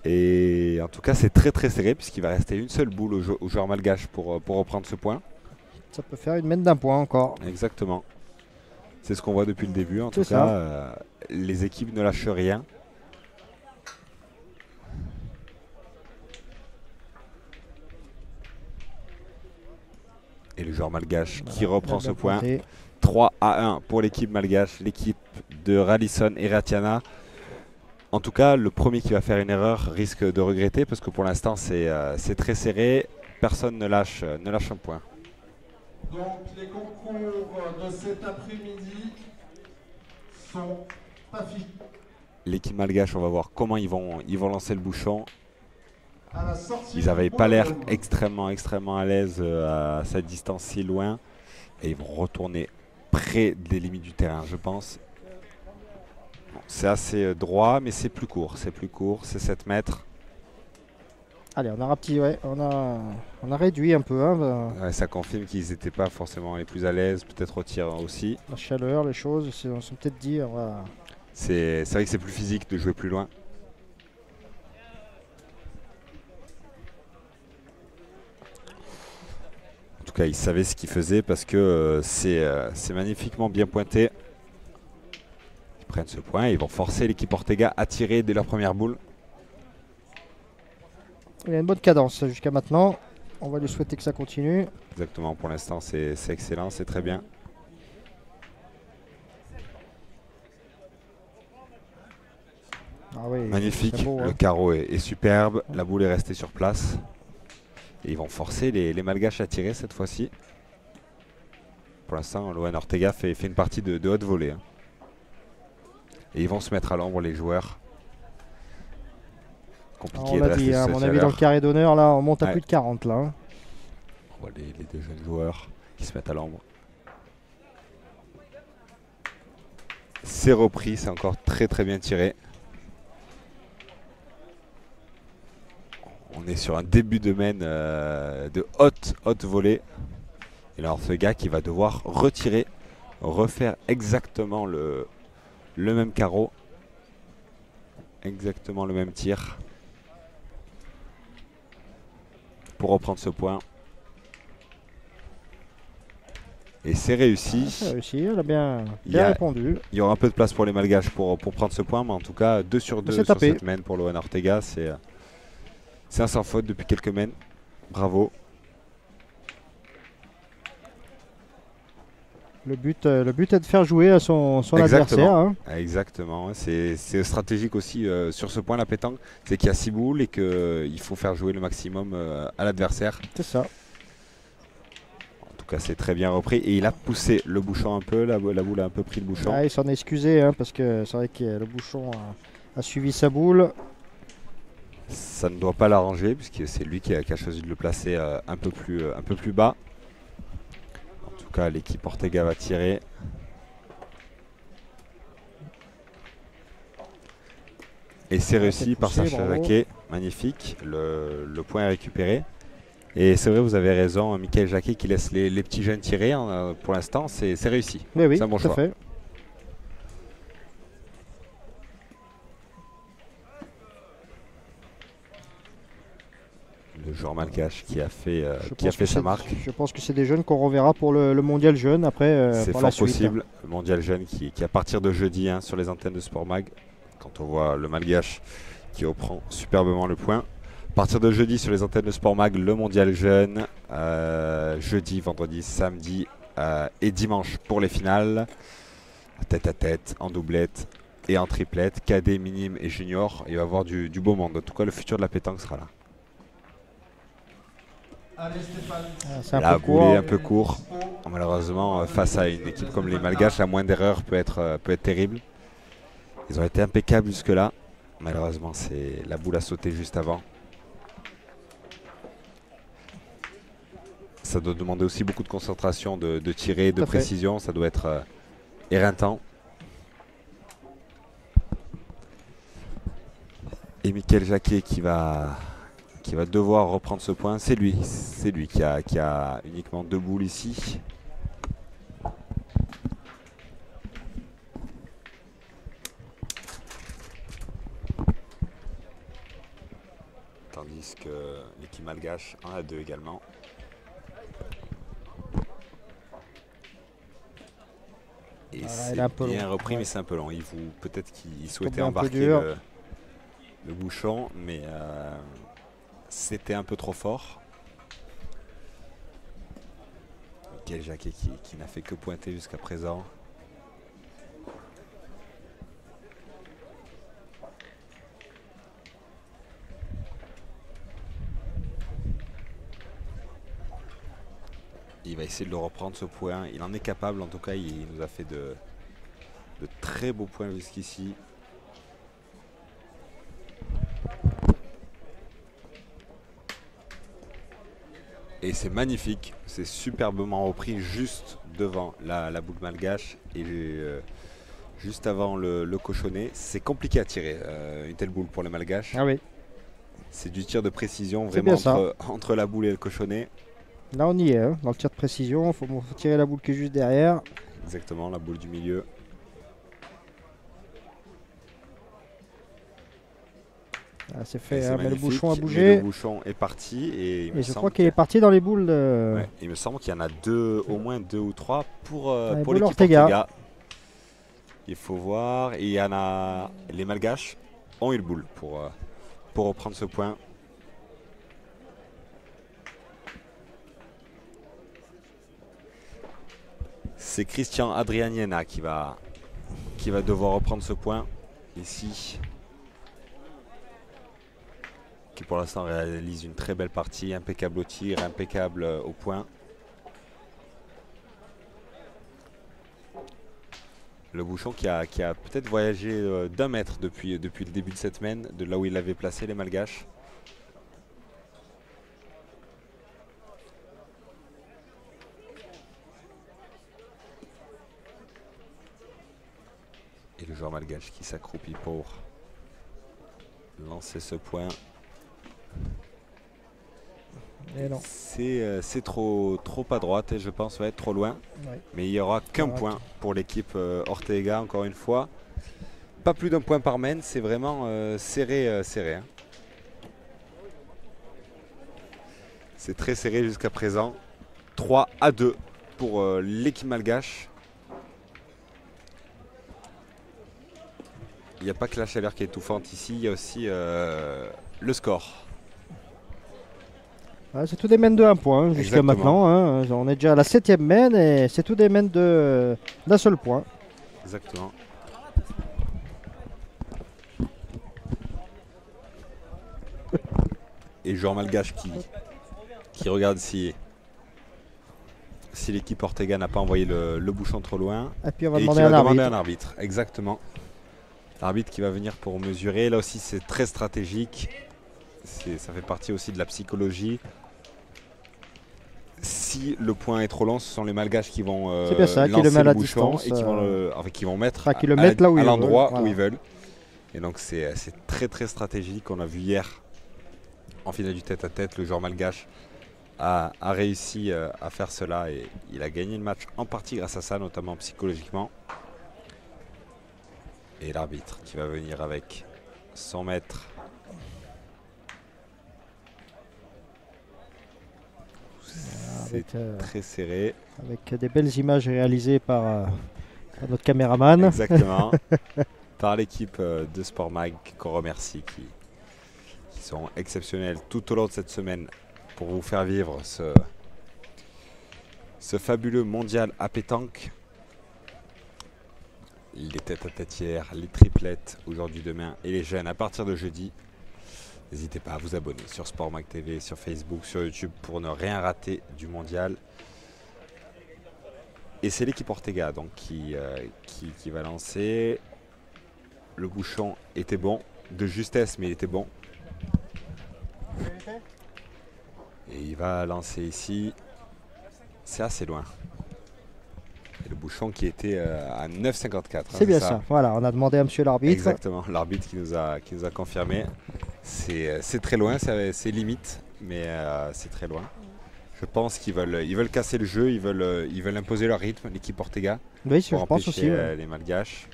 Et en tout cas, c'est très très serré puisqu'il va rester une seule boule aux joueurs malgaches pour reprendre ce point. Ça peut faire une mène d'un point encore. Exactement. C'est ce qu'on voit depuis le début. En tout cas, les équipes ne lâchent rien. Et le joueur malgache qui reprend ce point. 3-1 pour l'équipe malgache, l'équipe de Ralison et Ratiana. En tout cas, le premier qui va faire une erreur risque de regretter parce que pour l'instant, c'est très serré. Personne ne lâche un point. Donc les concours de cet après-midi sont affichés. L'équipe malgache, on va voir comment ils vont lancer le bouchon. Ils n'avaient pas l'air extrêmement à l'aise à cette distance si loin. Et ils vont retourner près des limites du terrain, je pense. Bon, c'est assez droit, mais c'est plus court. C'est 7 mètres. Allez, on a rapetissé, ouais, on a réduit un peu. Hein, ouais, ça confirme qu'ils n'étaient pas forcément les plus à l'aise, peut-être au tir aussi. La chaleur, les choses, on s'est peut-être dit. C'est vrai que c'est plus physique de jouer plus loin. En tout cas, ils savaient ce qu'ils faisaient parce que c'est magnifiquement bien pointé. Ils prennent ce point et ils vont forcer l'équipe Ortega à tirer dès leur première boule. Il a une bonne cadence jusqu'à maintenant. On va lui souhaiter que ça continue. Exactement, pour l'instant c'est excellent, c'est très bien. Ah oui, magnifique, beau, le hein. carreau est superbe, la boule est restée sur place. Et ils vont forcer les malgaches à tirer cette fois-ci. Pour l'instant, Loan Ortega fait une partie de haute volée. Hein. Et ils vont se mettre à l'ombre les joueurs. Compliqué on l'a dit, à mon avis, dans le carré d'honneur, là, on monte à plus de 40 là. Hein. On voit les deux jeunes joueurs qui se mettent à l'ombre. C'est repris, c'est encore très bien tiré. On est sur un début de main de haute volée. Et là, Ortega qui va devoir retirer, refaire exactement le même carreau. Exactement le même tir. Pour reprendre ce point. Et c'est réussi. C'est réussi, elle a bien répondu. Il y aura un peu de place pour les malgaches pour prendre ce point. Mais en tout cas, 2 sur 2 sur cette main pour Loan Ortega. C'est un sans faute depuis quelques mains. Bravo. Le but est de faire jouer à son adversaire. Hein. Exactement. C'est stratégique aussi sur ce point la pétanque. C'est qu'il y a 6 boules et qu'il faut faire jouer le maximum à l'adversaire. C'est ça. En tout cas, c'est très bien repris. Et il a poussé le bouchon un peu. La boule a un peu pris le bouchon. Ah, il s'en est excusé hein, parce que c'est vrai que le bouchon a suivi sa boule. Ça ne doit pas l'arranger puisque c'est lui qui a choisi de le placer un peu plus bas. En tout cas, l'équipe Ortega va tirer. Et c'est réussi par Sacha Jacquet. Magnifique. Le point est récupéré. Et c'est vrai, vous avez raison, Michael Jacquet qui laisse les petits jeunes tirer. Hein, pour l'instant, c'est réussi. Mais oui, c'est un bon choix. Fait. Le joueur malgache qui a fait sa marque. Je pense que c'est des jeunes qu'on reverra pour le mondial jeune après. C'est fort possible. Le mondial jeune qui à partir de jeudi hein, sur les antennes de Sport Mag, quand on voit le malgache qui reprend superbement le point. À partir de jeudi sur les antennes de Sport Mag, le mondial jeune. Jeudi, vendredi, samedi et dimanche pour les finales. Tête à tête, en doublette et en triplette. Cadet, minime et junior. Il va y avoir du beau monde. En tout cas, le futur de la pétanque sera là. La boule est un peu court. Malheureusement, face à une équipe comme les Malgaches, la moindre erreur peut être terrible. Ils ont été impeccables jusque-là. Malheureusement, la boule a sauté juste avant. Ça doit demander aussi beaucoup de concentration, de tirer, de précision. Ça doit être éreintant. Et Michael Jacquet qui va devoir reprendre ce point. C'est lui qui a uniquement 2 boules ici. Tandis que l'équipe malgache en a 2 également. Et voilà, c'est bien repris, mais c'est un peu long. Peut-être qu'il souhaitait embarquer le bouchon, mais c'était un peu trop fort. Quel Jacquet qui n'a fait que pointer jusqu'à présent. Il va essayer de le reprendre ce point. Il en est capable, en tout cas, il nous a fait de très beaux points jusqu'ici. Et c'est magnifique, c'est superbement repris juste devant la boucle malgache et juste avant le cochonnet. C'est compliqué à tirer une telle boule pour les malgaches. Ah oui. C'est du tir de précision vraiment entre la boule et le cochonnet. Là on y est, hein, dans le tir de précision, il faut tirer la boule qui est juste derrière. Exactement, la boule du milieu. Ah, c'est fait, hein, mais le bouchon a bougé. Mais le bouchon est parti et je crois qu'il est parti dans les boules. Ouais, il me semble qu'il y en a au moins 2 ou 3 pour l'équipe Ortega. Il faut voir. Et il y en a. Les malgaches ont eu le boule pour reprendre ce point. C'est Christian Adrianiena qui va devoir reprendre ce point ici. Qui pour l'instant réalise une très belle partie, impeccable au tir, impeccable au point. Le bouchon qui a peut-être voyagé d'1 mètre depuis le début de cette semaine, de là où il avait placé les malgaches. Et le joueur malgache qui s'accroupit pour lancer ce point. C'est trop à droite et je pense va être trop loin. Ouais. Mais il n'y aura qu'un point pour l'équipe Ortega encore une fois. Pas plus d'un point par main, c'est vraiment serré. Hein. C'est très serré jusqu'à présent. 3-2 pour l'équipe malgache. Il n'y a pas que la chaleur qui est étouffante ici, il y a aussi le score. Ouais, c'est tout des mains de 1 point jusqu'à maintenant. Hein. On est déjà à la 7e main et c'est tout des mains d'un seul point. Exactement. Et joueur malgache qui regarde si l'équipe Ortega n'a pas envoyé le bouchon trop loin. Et puis on va demander un arbitre. Exactement. L'arbitre qui va venir pour mesurer. Là aussi, c'est très stratégique. Ça fait partie aussi de la psychologie. Si le point est trop long, ce sont les malgaches qui vont lancer le bouchon et qui vont mettre à l'endroit où ils veulent. Et donc, c'est très très stratégique. On a vu hier, en finale du tête-à-tête, le joueur malgache a réussi à faire cela. Et il a gagné le match en partie grâce à ça, notamment psychologiquement. Et l'arbitre qui va venir avec 100 mètres. C'est très serré. Avec des belles images réalisées par notre caméraman. Exactement. Par l'équipe de Sport Mag qu'on remercie, qui sont exceptionnels tout au long de cette semaine pour vous faire vivre ce fabuleux mondial à pétanque. Les tête-à-tête hier, les triplettes aujourd'hui, demain et les jeunes à partir de jeudi. N'hésitez pas à vous abonner sur Sport Mag TV, sur Facebook, sur YouTube pour ne rien rater du mondial. Et c'est l'équipe Ortega donc qui va lancer. Le bouchon était bon, de justesse mais il était bon. Et il va lancer ici. C'est assez loin. Et le bouchon qui était à 9,54. C'est bien ça. Voilà, on a demandé à monsieur l'arbitre. Exactement, l'arbitre qui nous a confirmé. C'est très loin, c'est limite, mais c'est très loin. Je pense qu'ils veulent casser le jeu, ils veulent imposer leur rythme, l'équipe Ortega. Oui, je pense aussi. Les malgaches.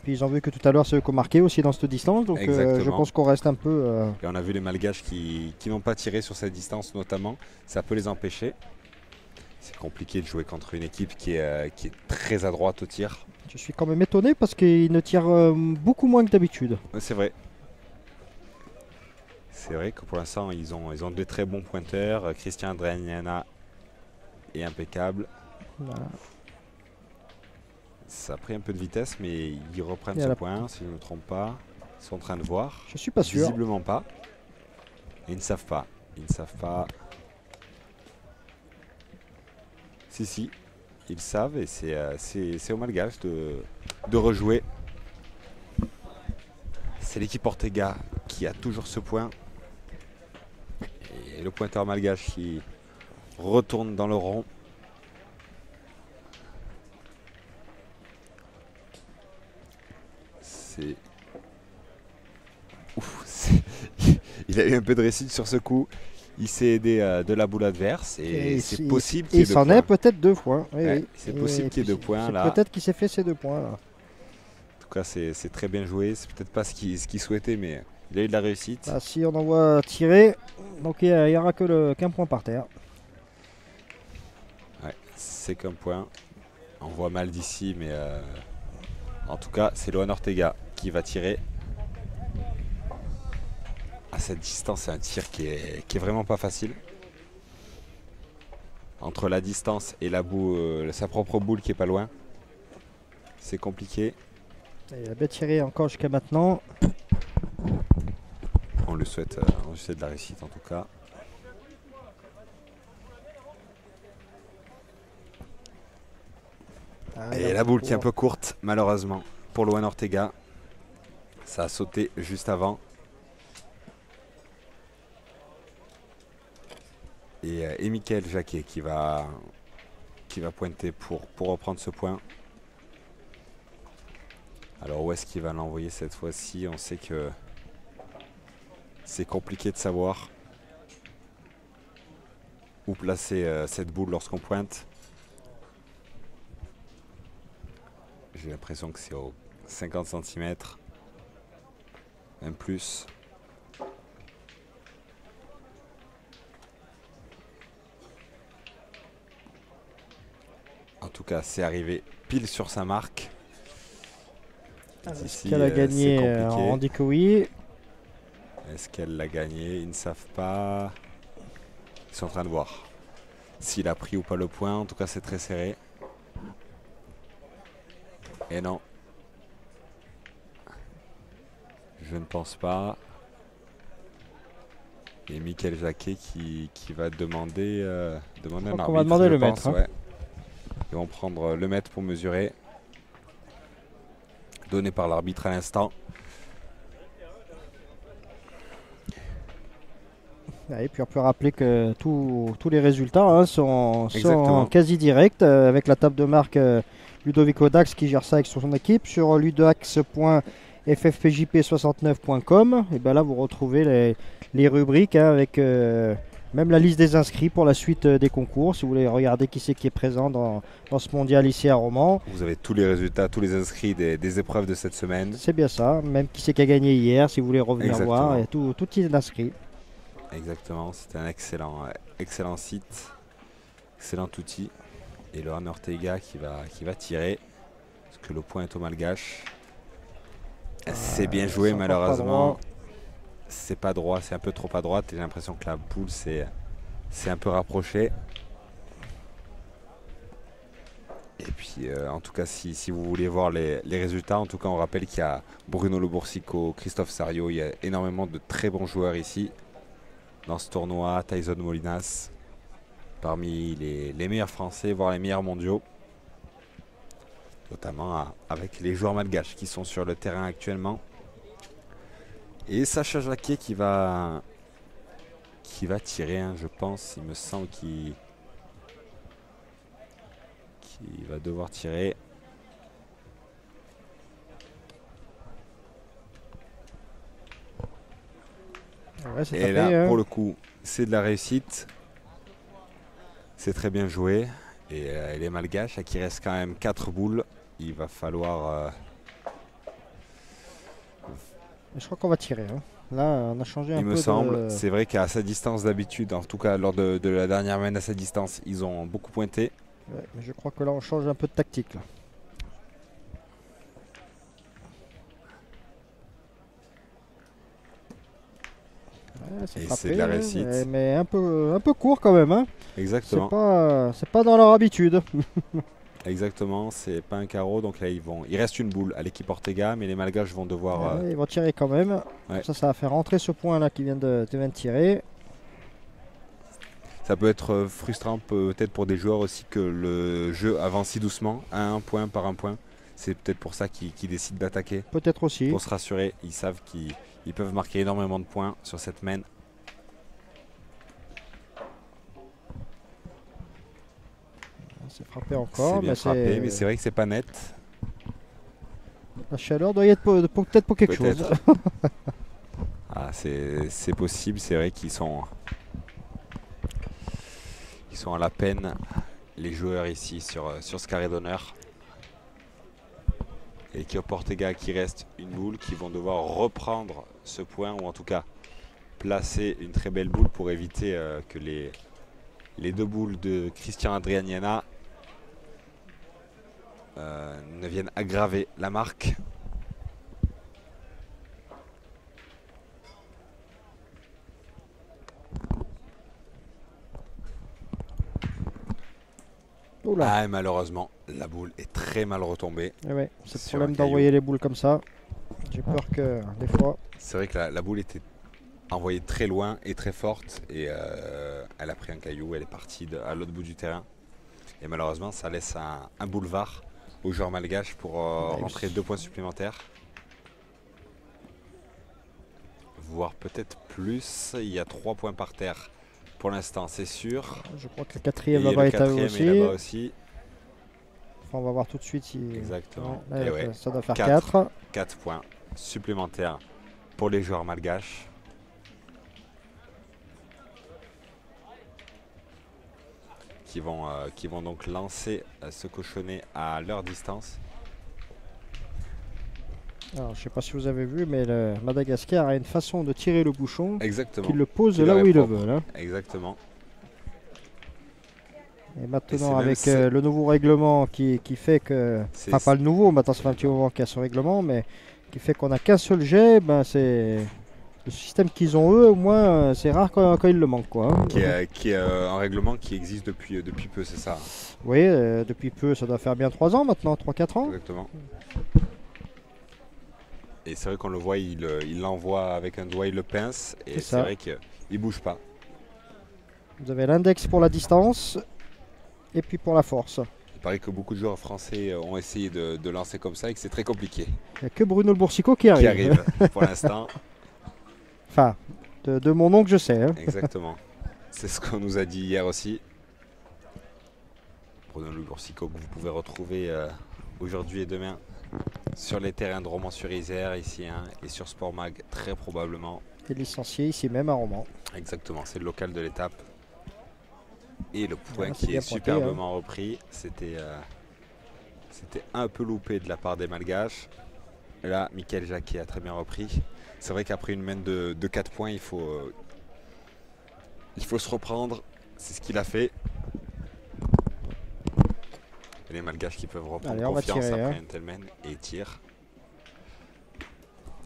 Puis ils ont vu que tout à l'heure c'est eux qui ont marqué aussi dans cette distance, donc je pense qu'on reste un peu... Et on a vu les Malgaches qui n'ont pas tiré sur cette distance notamment, ça peut les empêcher. C'est compliqué de jouer contre une équipe qui est très à droite au tir. Je suis quand même étonné parce qu'ils ne tirent beaucoup moins que d'habitude. C'est vrai. C'est vrai que pour l'instant ils ont des très bons pointeurs. Christian Dragnana est impeccable. Voilà. Ça a pris un peu de vitesse, mais ils reprennent ce point, si je ne me trompe pas. Ils sont en train de voir. Je suis pas sûr. Visiblement pas. Et ils ne savent pas. Ils ne savent pas. Si, ils savent et c'est aux Malgaches de rejouer. C'est l'équipe Ortega qui a toujours ce point. Et le pointeur malgache qui retourne dans le rond. Il a eu un peu de réussite sur ce coup. Il s'est aidé de la boule adverse et c'est possible qu'il y ait 2 points. Il s'en est peut-être 2 points. Oui. C'est possible qu'il y ait 2 points là. Peut-être qu'il s'est fait ces 2 points là. En tout cas, c'est très bien joué. C'est peut-être pas ce qu'il souhaitait, mais il a eu de la réussite. Bah, si on envoie tirer, donc il n'y aura qu'un point par terre. Ouais, c'est qu'un point. On voit mal d'ici, mais en tout cas, c'est Loan Ortega qui va tirer. À cette distance, c'est un tir qui est vraiment pas facile. Entre la distance et la boule, sa propre boule qui est pas loin, c'est compliqué. Il a bien tiré encore jusqu'à maintenant. On lui souhaite de la réussite en tout cas. Et la boule qui est un peu courte, malheureusement, pour Loan Ortega. Ça a sauté juste avant. Et Michael Jacquet qui va pointer pour reprendre ce point. Alors où est-ce qu'il va l'envoyer cette fois-ci? On sait que c'est compliqué de savoir où placer cette boule lorsqu'on pointe. J'ai l'impression que c'est aux 50 cm, même plus. En tout cas, c'est arrivé pile sur sa marque. Est-ce qu'elle a gagné en dit que oui. Est-ce qu'elle l'a gagné? Ils ne savent pas. Ils sont en train de voir s'il a pris ou pas le point. En tout cas, c'est très serré. Et non. Je ne pense pas. Et Michael Jacquet qui va demander un arbitre. On va demander le maître. Ouais. Ils vont prendre le mètre pour mesurer. Donné par l'arbitre à l'instant. Et puis on peut rappeler que tous les résultats sont quasi directs avec la table de marque Ludovico Dax qui gère ça avec son équipe sur ludax.ffpjp69.com. Et bien là vous retrouvez les rubriques avec même la liste des inscrits pour la suite des concours. Si vous voulez regarder qui c'est qui est présent dans ce mondial ici à Romans. Vous avez tous les résultats, tous les inscrits des épreuves de cette semaine. C'est bien ça, même qui c'est qui a gagné hier si vous voulez revenir voir. Il y a tout est inscrit. Exactement, c'était un excellent site, excellent outil. Et Loan Ortega qui va tirer, parce que le point est au malgache. C'est bien joué, malheureusement. C'est pas droit, c'est un peu trop à droite. J'ai l'impression que la boule s'est un peu rapprochée. Et puis, en tout cas, si vous voulez voir les résultats, en tout cas, on rappelle qu'il y a Bruno Le Boursico, Christophe Sario, il y a énormément de très bons joueurs ici. Dans ce tournoi, Tyson Molinas, parmi les meilleurs Français, voire les meilleurs mondiaux. Notamment avec les joueurs malgaches qui sont sur le terrain actuellement. Et Sacha Jacquet qui va tirer, hein, je pense. Il me semble qu'il va devoir tirer. Ouais, et là, pour le coup, c'est de la réussite. C'est très bien joué. Et les malgaches, qui reste quand même 4 boules. Il va falloir Je crois qu'on va tirer. Hein. Là, on a changé un peu. Il me semble. C'est vrai qu'à sa distance d'habitude, en tout cas lors de la dernière main à sa distance, ils ont beaucoup pointé. Ouais, mais je crois que là, on change un peu de tactique. Là. Ouais, Et frappé, c'est de la réussite. Mais un peu court quand même. Hein. Exactement. C'est pas dans leur habitude. Exactement, c'est pas un carreau, donc là il reste une boule à l'équipe Ortega, mais les Malgaches vont devoir... Ils vont tirer quand même. Ouais. Ça va faire rentrer ce point là qui vient de tirer. Ça peut être frustrant peut-être pour des joueurs aussi que le jeu avance si doucement, à un point par un point. C'est peut-être pour ça qu'ils décident d'attaquer. Peut-être aussi. Pour se rassurer, ils savent qu'ils peuvent marquer énormément de points sur cette main. C'est frappé encore. C'est bien frappé, mais c'est vrai que c'est pas net. La chaleur doit y être peut-être pour quelque chose. Ah, c'est possible, c'est vrai qu'ils sont à la peine, les joueurs ici sur ce carré d'honneur. Et qui au Ortega qui reste une boule, qui vont devoir reprendre ce point, ou en tout cas placer une très belle boule pour éviter que les deux boules de Christian Adrianiana ne viennent aggraver la marque. Oula. Ah, et malheureusement, la boule est très mal retombée. Ouais, c'est le sur problème un caillou. d'envoyer les boules comme ça. J'ai peur que des fois. C'est vrai que la boule était envoyée très loin et très forte, et elle a pris un caillou, elle est partie à l'autre bout du terrain. Et malheureusement, ça laisse un boulevard aux joueurs malgaches pour rentrer 2 points supplémentaires. Voire peut-être plus. Il y a 3 points par terre pour l'instant, c'est sûr. Je crois que le quatrième Et là-bas le est quatrième aussi. est là-bas aussi. Enfin, on va voir tout de suite si. Exactement. Ouais, Et ouais, ça doit faire 4. 4 points supplémentaires pour les joueurs malgaches. Qui vont donc lancer ce cochonnet à leur distance. Alors, je sais pas si vous avez vu, mais le Madagascar a une façon de tirer le bouchon Exactement. qui le pose Qui là leur où est il le propre. veut. Là. Exactement. Et Et maintenant, c'est avec même- le nouveau règlement qui fait que. C'est- Enfin, pas le nouveau, maintenant ça fait un petit moment qu'il y a ce règlement, mais qui fait qu'on a qu'un seul jet, ben c'est. Le système qu'ils ont eux, au moins, c'est rare quand ils le manquent. Quoi, hein. Qui est un règlement qui existe depuis peu, c'est ça. Oui, depuis peu, ça doit faire bien 3 ans maintenant, 3-4 ans. Exactement. Et c'est vrai qu'on le voit, il l'envoie avec un doigt, il le pince, et C'est c'est ça. vrai qu'il ne bouge pas. Vous avez l'index pour la distance et puis pour la force. Il paraît que beaucoup de joueurs français ont essayé de lancer comme ça et que c'est très compliqué. Il n'y a que Bruno Le Boursicot qui arrive. Qui arrive pour l'instant. Enfin, de mon nom que je sais. Hein. Exactement. C'est ce qu'on nous a dit hier aussi. Bruno Le Boursicot que vous pouvez retrouver aujourd'hui et demain sur les terrains de Romans-sur-Isère ici et sur Sport Mag très probablement. Et licencié ici même à Romans. Exactement, c'est le local de l'étape. Et le point Ah, c'est qui bien est pointé, superbement repris, c'était un peu loupé de la part des Malgaches. Et là, Michael Jacquet a très bien repris. C'est vrai qu'après une main de 4 points, il faut se reprendre. C'est ce qu'il a fait. Et les Malgaches qui peuvent reprendre Allez, on va confiance tirer, après hein. une telle main et tirent.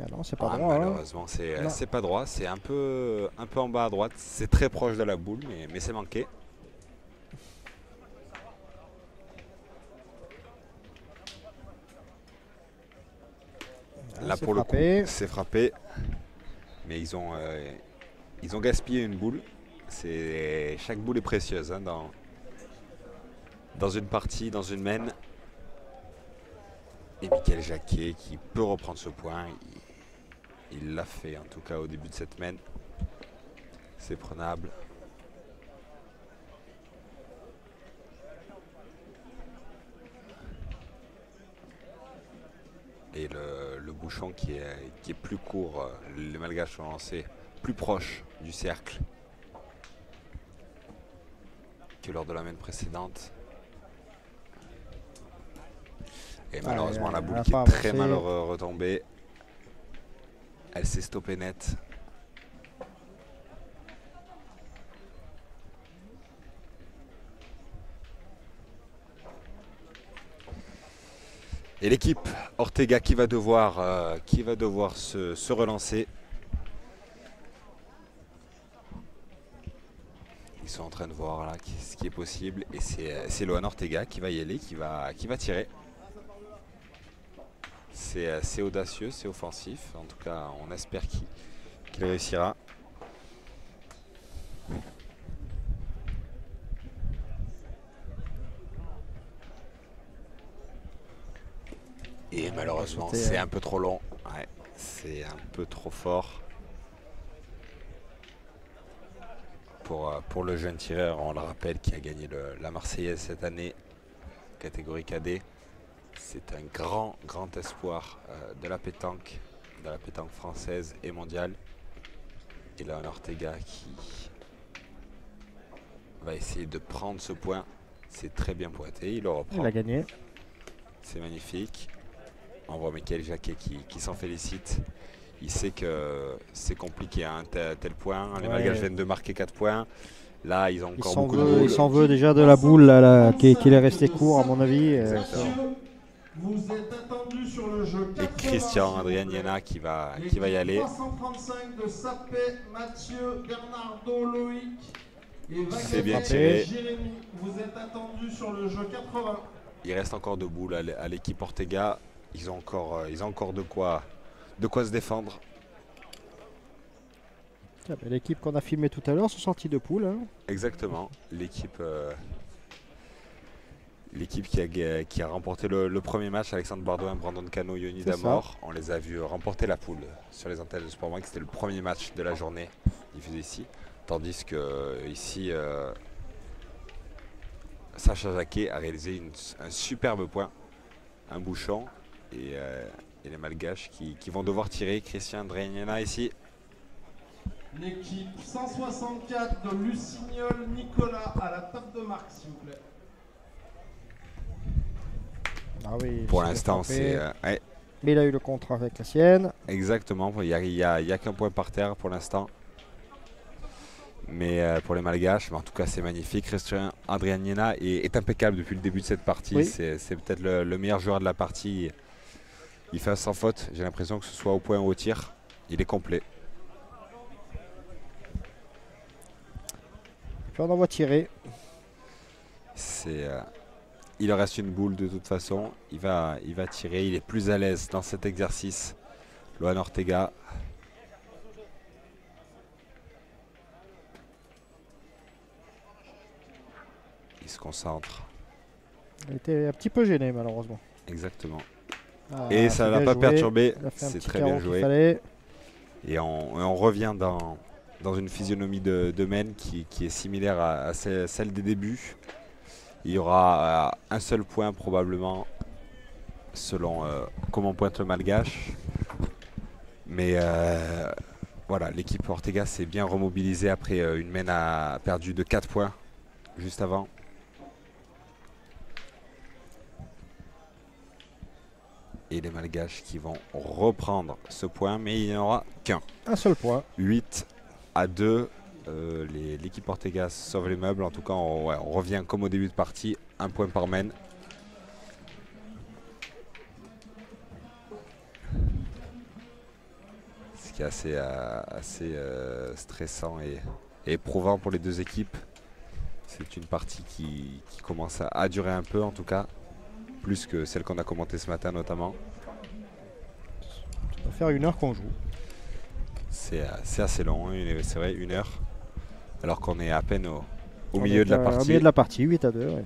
Ah non, c'est pas Ah, droit. Hein. malheureusement, Non. c'est pas droit. C'est un peu en bas à droite. C'est très proche de la boule, mais c'est manqué. Ah, Là c'est pour frappé. le coup, c'est frappé. Mais ils ont gaspillé une boule. Chaque boule est précieuse hein, dans une partie, dans une main. Et Michael Jacquet qui peut reprendre ce point. Il l'a fait en tout cas au début de cette main. C'est prenable. Et le bouchon qui est plus court, les Malgaches ont lancé plus proche du cercle que lors de la main précédente. Et malheureusement la boule qui est très mal retombée. Elle s'est stoppée net. Et l'équipe Ortega qui va devoir se relancer. Ils sont en train de voir là ce qui est possible. Et c'est Loan Ortega qui va y aller, qui va tirer. C'est audacieux, c'est offensif. En tout cas, on espère qu'il réussira. Et malheureusement, c'est un peu trop long. Ouais, c'est un peu trop fort. Pour le jeune tireur, on le rappelle, qui a gagné la Marseillaise cette année, catégorie cadet. C'est un grand espoir de la pétanque française et mondiale. Et là, un Ortega qui va essayer de prendre ce point. C'est très bien pointé, il le reprend. Il a gagné. C'est magnifique. On voit Michael Jacquet qui s'en félicite. Il sait que c'est compliqué à un tel point. Les Malgaches viennent de marquer 4 points. Là, ils ont encore beaucoup de boules. Il s'en veut déjà de la boule qu'il est resté court, à mon avis. Vous êtes attendu sur le jeu. Et Christian Adrianiena qui va y aller. 335 de Sapé, Mathieu, Bernardo, Loïc et c'est bien tiré. Jérémy. Vous êtes attendu sur le jeu 80. Il reste encore de boules à l'équipe Ortega. Ils ont encore de quoi se défendre. L'équipe qu'on a filmée tout à l'heure sont sortis de poule. Hein. Exactement. L'équipe qui a remporté le premier match, Alexandre Bardouin, Brandon Cano, Yoni Damor. On les a vus remporter la poule sur les antennes de Sportbank. C'était le premier match de la journée diffusé ici. Tandis que ici, Sacha Jacquet a réalisé un superbe point, un bouchon. Et les Malgaches qui vont devoir tirer. Christian Adrianiena ici. L'équipe 164 de Lucignol Nicolas à la table de marque, s'il vous plaît. Ah oui, pour l'instant, c'est... ouais. Mais il a eu le contrat avec la sienne. Exactement, il n'y a qu'un point par terre pour l'instant. Mais pour les Malgaches, mais en tout cas c'est magnifique. Christian Adrianiena est impeccable depuis le début de cette partie. Oui. C'est peut-être le meilleur joueur de la partie. Il fait sans faute, j'ai l'impression que ce soit au point ou au tir. Il est complet. Puis on en voit tirer. Il reste une boule de toute façon. Il va tirer, il est plus à l'aise dans cet exercice. Loan Ortega. Il se concentre. Il était un petit peu gêné malheureusement. Exactement. Et ça ne l'a pas perturbé. C'est très bien joué. Et on revient dans une physionomie de mène qui est similaire à celle des débuts. Il y aura un seul point probablement selon comment pointe le Malgache. Mais voilà, l'équipe Ortega s'est bien remobilisée après une mène perdue de 4 points juste avant. Et les Malgaches qui vont reprendre ce point, mais il n'y en aura qu'un. Un seul point. 8-2. L'équipe Ortega sauve les meubles. En tout cas, on revient comme au début de partie. Un point par mène. Ce qui est assez stressant et éprouvant pour les deux équipes. C'est une partie qui commence à durer un peu en tout cas. Plus que celle qu'on a commentée ce matin notamment. Ça va faire 1 heure qu'on joue. C'est assez long, c'est vrai, 1 heure. Alors qu'on est à peine au milieu de la partie. Au milieu de la partie, 8-2. Ouais.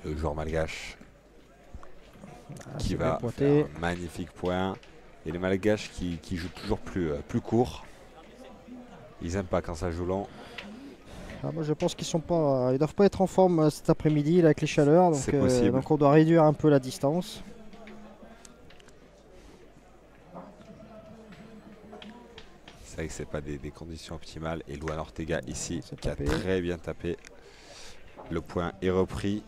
Le joueur malgache qui va faire un magnifique point. Et les Malgaches qui jouent toujours plus court. Ils n'aiment pas quand ça joue long. Ah, moi je pense qu'ils ne doivent pas être en forme cet après-midi avec les chaleurs. C'est possible. Donc on doit réduire un peu la distance. C'est vrai que ce n'est pas des conditions optimales. Et Loan Ortega ici qui a très bien tapé. Le point est repris.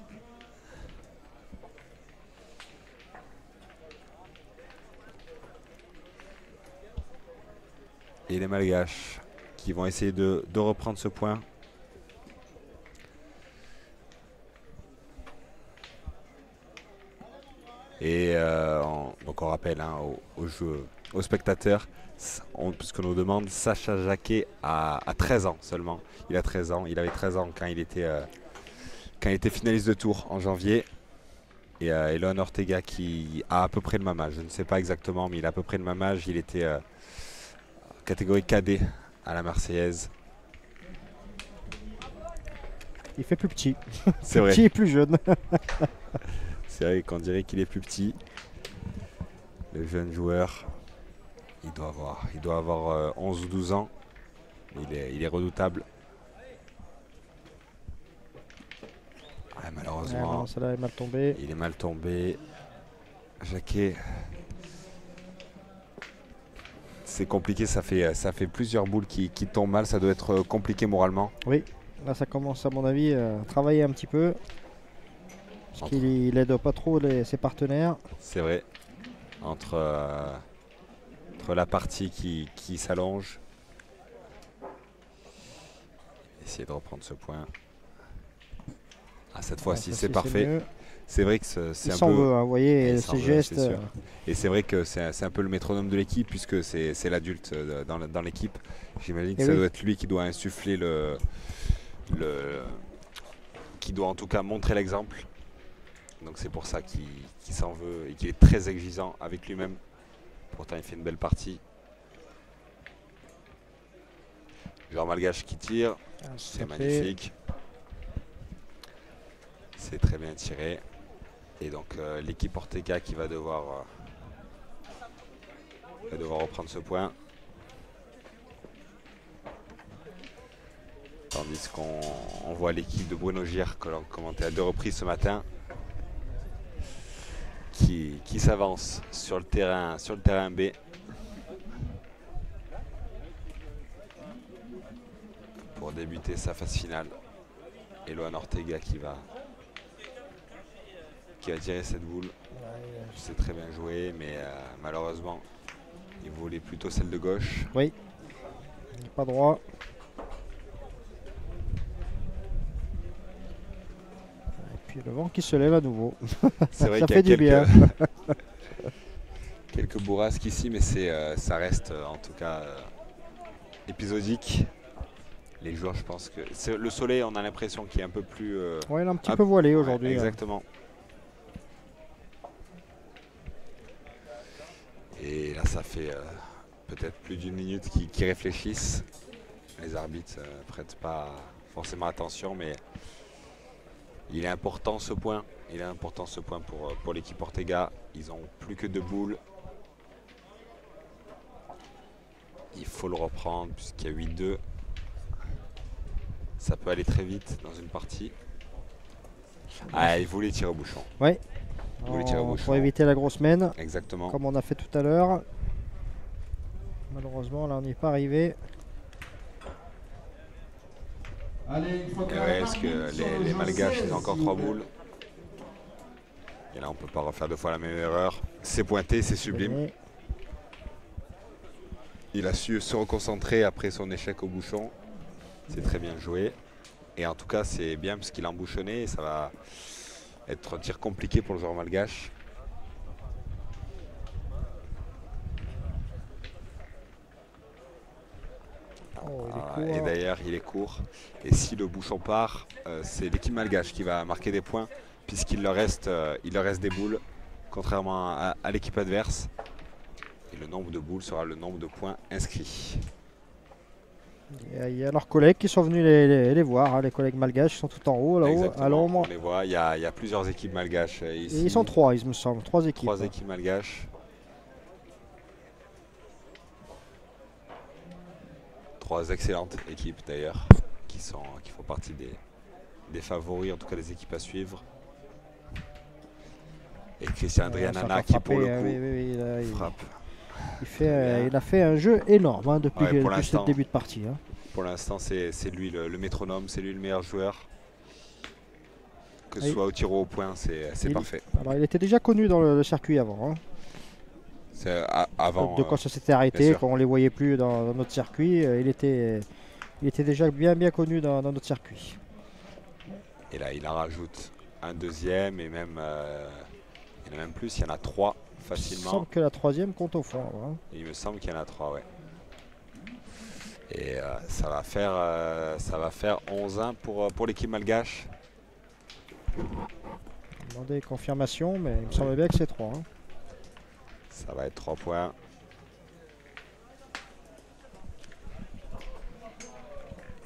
Et les Malgaches qui vont essayer de reprendre ce point. Et donc on rappelle hein, aux spectateurs, puisque nous demande, Sacha Jacquet a 13 ans seulement. Il a 13 ans, il avait 13 ans quand il était finaliste de tour en janvier. Et Eloan Ortega qui a à peu près le même âge, je ne sais pas exactement, mais il a à peu près le même âge. Il était catégorie cadet à la Marseillaise. Il fait plus petit. C'est vrai. Petit et plus jeune. C'est vrai qu'on dirait qu'il est plus petit. Le jeune joueur, il doit avoir 11 ou 12 ans. Il est redoutable. Ah, malheureusement, non, celle-là est mal tombée. Il est mal tombé. Jacquet. C'est compliqué, ça fait plusieurs boules qui tombent mal. Ça doit être compliqué moralement. Oui, là ça commence à mon avis à travailler un petit peu. Parce qu'il n'aide pas trop ses partenaires. C'est vrai. Entre la partie qui s'allonge. Essayer de reprendre ce point. Ah, cette fois-ci, c'est parfait. C'est vrai que c'est un peu... veut, hein, vous voyez, ses gestes. Et c'est vrai que c'est un peu le métronome de l'équipe, puisque c'est l'adulte dans l'équipe. J'imagine que ça doit être lui qui doit insuffler qui doit en tout cas montrer l'exemple. Donc c'est pour ça qu'il s'en veut et qu'il est très exigeant avec lui-même. Pourtant, il fait une belle partie. Joueur malgache qui tire. C'est magnifique. C'est très bien tiré. Et donc l'équipe Ortega qui va devoir reprendre ce point. Tandis qu'on voit l'équipe de Bruno Gir, que l'on commentait à 2 reprises ce matin, qui s'avance sur le terrain B. Pour débuter sa phase finale. Eloan Ortega qui va tirer cette boule. C'est très bien joué, mais malheureusement, il voulait plutôt celle de gauche. Oui, il n'est pas droit. Et puis le vent qui se lève à nouveau. C'est vrai ça qu'il fait du bien. Quelques bourrasques ici, mais ça reste en tout cas épisodique. Les joueurs, je pense que le soleil, on a l'impression qu'il est un peu plus... oui, il est un petit peu voilé aujourd'hui. Ouais, exactement. Et là, ça fait peut-être plus d'1 minute qu'ils réfléchissent. Les arbitres ne prêtent pas forcément attention, mais il est important ce point. Il est important ce point pour l'équipe Ortega. Ils n'ont plus que 2 boules. Il faut le reprendre puisqu'il y a 8-2. Ça peut aller très vite dans une partie. Ah, il voulait tirer au bouchon. Oui. Pour éviter la grosse mène. Exactement. Comme on a fait tout à l'heure. Malheureusement, là, on n'y est pas arrivé. Est-ce que les Malgaches, ils ont encore 3 boules? Et là, on ne peut pas refaire 2 fois la même erreur. C'est pointé, c'est sublime. Il a su se reconcentrer après son échec au bouchon. C'est très bien joué. Et en tout cas, c'est bien parce qu'il a embouchonné et ça va être un tir compliqué pour le joueur malgache. Et d'ailleurs, il est court. Et si le bouchon part, c'est l'équipe malgache qui va marquer des points puisqu'il leur reste des boules, contrairement à l'équipe adverse. Et le nombre de boules sera le nombre de points inscrits. Il y a leurs collègues qui sont venus les voir, hein, les collègues malgaches, ils sont tout en haut, là-haut, à l'ombre. On les voit, il y a plusieurs équipes malgaches ici. Et ils sont 3, il me semble, 3 équipes. 3 équipes malgaches. 3 excellentes équipes d'ailleurs, qui font partie des favoris, en tout cas des équipes à suivre. Et Christian Adrianana qui pour le coup frappe. Il a fait un jeu énorme hein, depuis ce début de partie. Hein. Pour l'instant, c'est lui le métronome, c'est lui le meilleur joueur. Que ce soit au tir ou au point, c'est parfait. Alors, il était déjà connu dans le circuit avant. Hein. Avant. De quand ça s'était arrêté, quand on les voyait plus dans notre circuit, il était déjà bien connu dans notre circuit. Et là, il en rajoute un deuxième et même, il y en a même plus, il y en a 3 facilement. Il me semble que la 3e compte au fond. Hein. Il me semble qu'il y en a 3, ouais. Et ça va faire 11-1 pour l'équipe malgache. Demander confirmation, mais il me semble bien que c'est 3. Hein. Ça va être 3 points.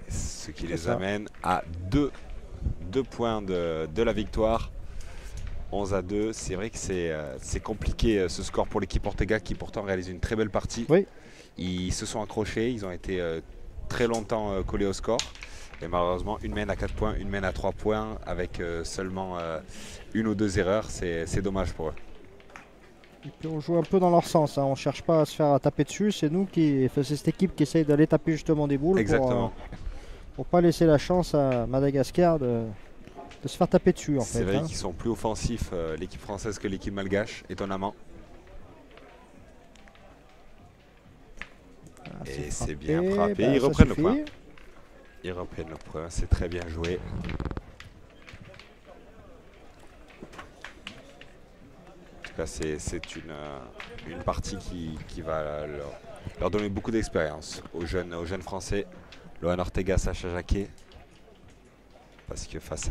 Ce qui les amène à 2 points de la victoire. 11-2. C'est vrai que c'est compliqué ce score pour l'équipe Ortega qui pourtant réalise une très belle partie. Oui. Ils se sont accrochés, ils ont été très longtemps collés au score. Et malheureusement, une mène à 4 points, une mène à 3 points avec seulement 1 ou 2 erreurs. C'est dommage pour eux. Et puis on joue un peu dans leur sens. Hein. On ne cherche pas à se faire taper dessus. C'est c'est cette équipe qui essaye d'aller taper justement des boules. Exactement. Pour ne pas laisser la chance à Madagascar de se faire taper dessus. C'est vrai qu'ils sont plus offensifs, l'équipe française, que l'équipe malgache, étonnamment. Et c'est bien frappé. Ils reprennent le point. Ils reprennent le point. C'est très bien joué. En tout cas, c'est une partie qui va leur donner beaucoup d'expérience aux jeunes Français. Lohan Ortega, Sacha Jacquet. Parce que face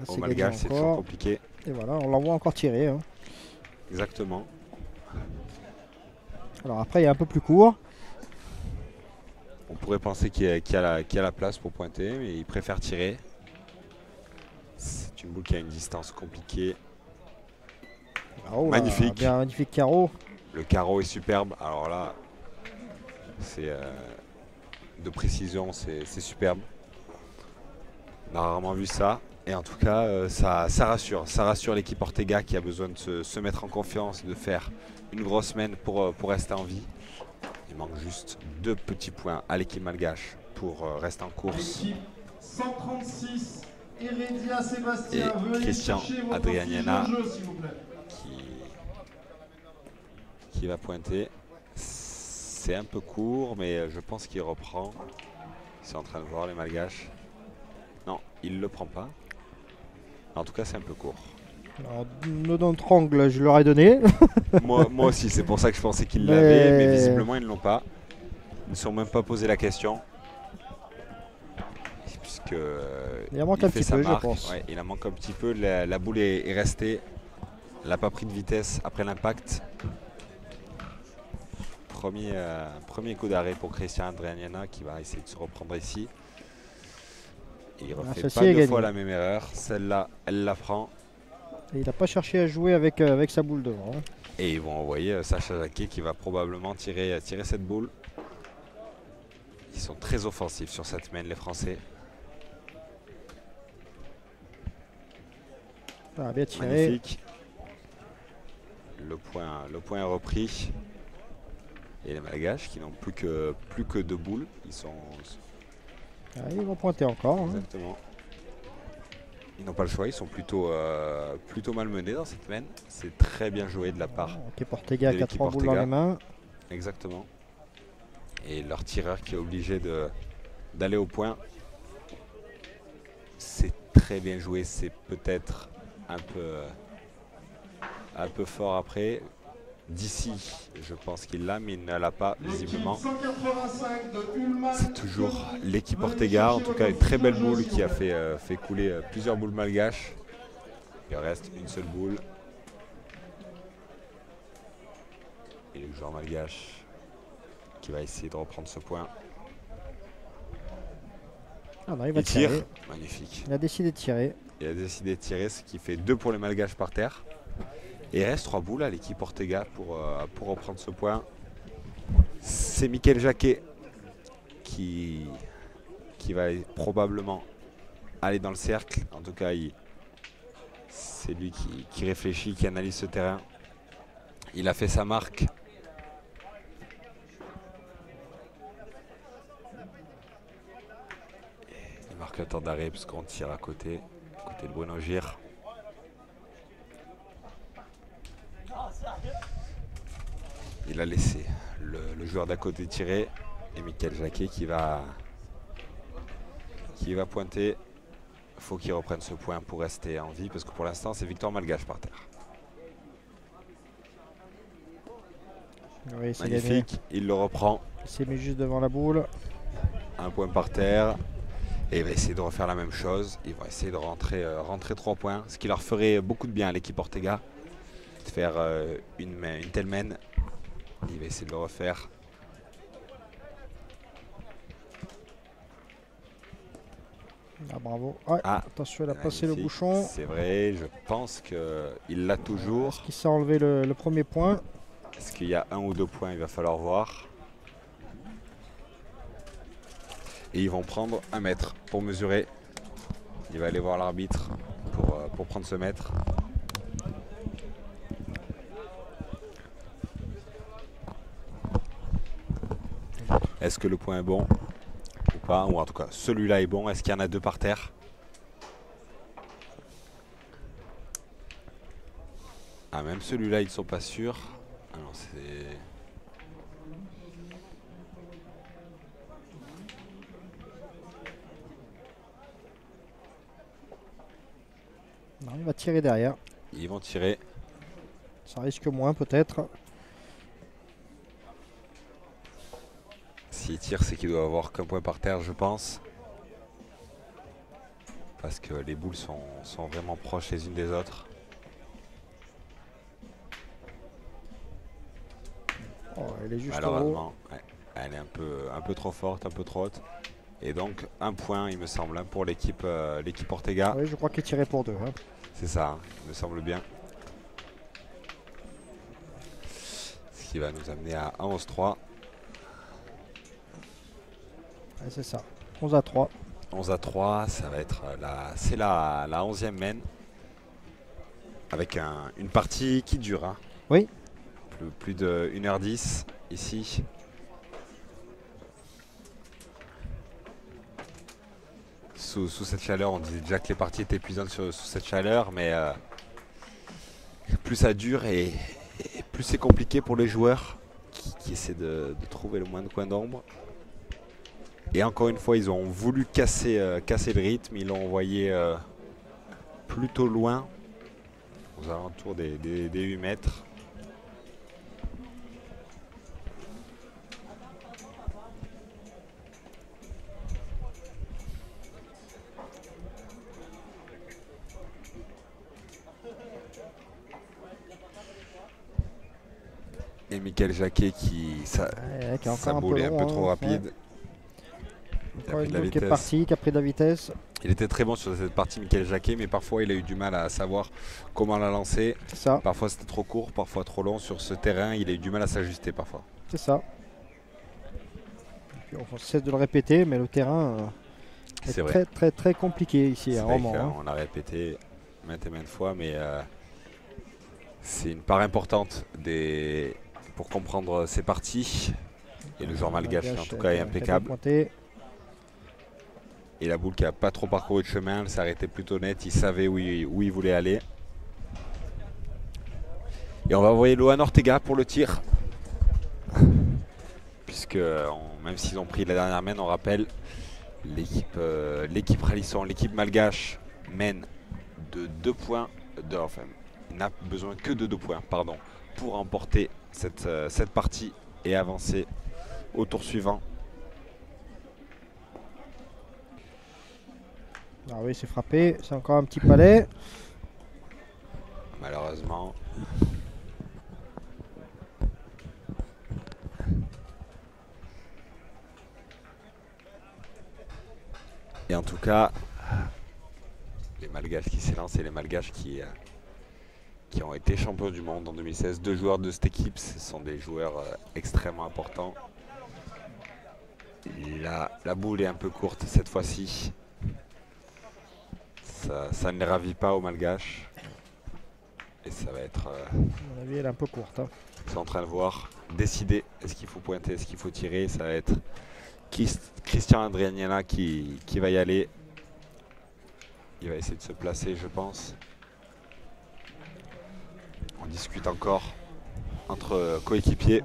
aux Malgaches, c'est toujours compliqué. Et voilà, on l'envoie encore tirer. Hein. Exactement. Alors après, il est un peu plus court. On pourrait penser qu'il y a la place pour pointer, mais il préfère tirer. C'est une boule qui a une distance compliquée. Oh, magnifique. Bien, magnifique carreau. Le carreau est superbe. Alors là, c'est de précision, c'est superbe. On a rarement vu ça. Et en tout cas, ça rassure. Ça rassure l'équipe Ortega qui a besoin de se mettre en confiance, de faire une grosse semaine pour rester en vie. Il manque juste 2 petits points à l'équipe malgache pour rester en course. L'équipe 136, Heredia Sébastien, et Christian Adrianiana qui va pointer. C'est un peu court, mais je pense qu'il reprend. Ils sont en train de voir les malgaches. Non, il ne le prend pas. En tout cas, c'est un peu court. Alors, notre angle, je leur ai donné. moi aussi, c'est pour ça que je pensais qu'ils l'avaient, mais visiblement, ils ne l'ont pas. Ils ne se sont même pas posé la question. Puisque il en manque un petit peu, je pense. Ouais, il en manque un petit peu. La boule est restée. Elle n'a pas pris de vitesse après l'impact. Premier coup d'arrêt pour Christian Adrianiana qui va essayer de se reprendre ici. Et il ne refait pas 2 fois la même erreur. Celle-là, elle la prend. Et il n'a pas cherché à jouer avec sa boule devant. Hein. Et ils vont envoyer Sacha Jacquet qui va probablement tirer cette boule. Ils sont très offensifs sur cette semaine, les Français. Ah, bien tiré. Magnifique. Le point est repris. Et les Malgaches qui n'ont plus que 2 boules. Ils vont pointer encore. Hein. Exactement. Ils n'ont pas le choix, ils sont plutôt malmenés dans cette semaine. C'est très bien joué de la part L'équipe Ortega qui a 3 boules dans les mains. Exactement. Et leur tireur qui est obligé d'aller au point. C'est très bien joué, c'est peut-être un peu fort après. D'ici, je pense qu'il l'a, mais il ne l'a pas visiblement. C'est toujours l'équipe Ortega, en tout cas une très belle boule qui a fait couler plusieurs boules malgaches. Il reste une seule boule. Et le joueur malgache qui va essayer de reprendre ce point. Ah non, il tire. Magnifique. Il a décidé de tirer. Il a décidé de tirer, ce qui fait 2 pour les malgaches par terre. Et il reste 3 boules à l'équipe Ortega pour reprendre ce point. C'est Michael Jacquet qui va probablement aller dans le cercle. En tout cas, c'est lui qui réfléchit, qui analyse ce terrain. Il a fait sa marque. Il marque le temps d'arrêt puisqu'on tire à côté de Bruno Gir. il a laissé le joueur d'à côté tirer. Et Mickaël Jacquet qui va pointer. Il faut qu'il reprenne ce point pour rester en vie, parce que pour l'instant c'est victoire malgache par terre. Oui, magnifique, gagné. Il le reprend. Il s'est mis juste devant la boule. Un point par terre. Et il va essayer de refaire la même chose. Ils vont essayer de rentrer 3 points. Ce qui leur ferait beaucoup de bien à l'équipe Ortega. De faire une telle main. Il va essayer de le refaire. Ah, bravo. Ouais, attention, il a passé le bouchon. C'est vrai, je pense qu'il l'a toujours. Est-ce qu'il s'est enlevé le premier point? Est-ce qu'il y a 1 ou 2 points? Il va falloir voir. Et ils vont prendre 1 mètre pour mesurer. Il va aller voir l'arbitre pour prendre ce mètre. Est-ce que le point est bon ou pas? Ou en tout cas, celui-là est bon. Est-ce qu'il y en a 2 par terre? Ah, même celui-là, ils ne sont pas sûrs. Ah non, c'est... Non, il va tirer derrière. Ils vont tirer. Ça risque moins peut-être. S'il tire, c'est qu'il doit avoir qu'un point par terre, je pense. Parce que les boules sont vraiment proches les unes des autres. Oh, elle est juste malheureusement, ouais, elle est un peu trop forte, un peu trop haute. Et donc 1 point, il me semble, pour l'équipe Ortega. Oui, je crois qu'il tirait pour 2. Hein. C'est ça, hein, il me semble bien. Ce qui va nous amener à 11-3. Ouais, c'est ça, 11-3. 11-3, ça va être c'est la 11e main. Avec une partie qui dure. Hein. Oui. Plus de 1h10 ici. Sous cette chaleur, on disait déjà que les parties étaient épuisantes sous cette chaleur, mais plus ça dure et plus c'est compliqué pour les joueurs qui essaient de trouver le moins de coins d'ombre. Et encore une fois, ils ont voulu casser le rythme, ils l'ont envoyé plutôt loin, aux alentours des 8 mètres. Et Mickaël Jacquet sa boule est un peu trop rapide. Ouais. Encore une boule qui est partie, qui a pris de la vitesse. Il était très bon sur cette partie, Mickaël Jacquet, mais parfois il a eu du mal à savoir comment la lancer. Ça. Parfois c'était trop court, parfois trop long. Sur ce terrain, il a eu du mal à s'ajuster parfois. C'est ça. Et puis on cesse de le répéter, mais le terrain est très, très très compliqué ici à Romans. Hein. On l'a répété maintes et maintes fois, mais c'est une part importante pour comprendre ces parties. Et le joueur malgache, en tout cas, est impeccable. Et la boule qui n'a pas trop parcouru de chemin, elle s'est arrêtée plutôt net. Il savait où il voulait aller. Et on va envoyer Lohan Ortega pour le tir. Puisque même s'ils ont pris la dernière main, on rappelle, l'équipe Ralisson, l'équipe malgache mène de 2 points. Enfin, il n'a besoin que de 2 points, pardon, pour remporter cette partie et avancer au tour suivant. Ah oui, c'est frappé, c'est encore un petit palais. Malheureusement. Et en tout cas, les malgaches qui s'élancent et les malgaches qui ont été champions du monde en 2016. 2 joueurs de cette équipe, ce sont des joueurs extrêmement importants. La boule est un peu courte cette fois-ci. Ça ne les ravit pas aux malgaches. Et ça va être... à mon avis, elle est un peu courte. Hein. Ils sont en train de voir, décider, est-ce qu'il faut pointer, est-ce qu'il faut tirer. Ça va être Christian Andrianiela qui va y aller. Il va essayer de se placer, je pense. On discute encore entre coéquipiers.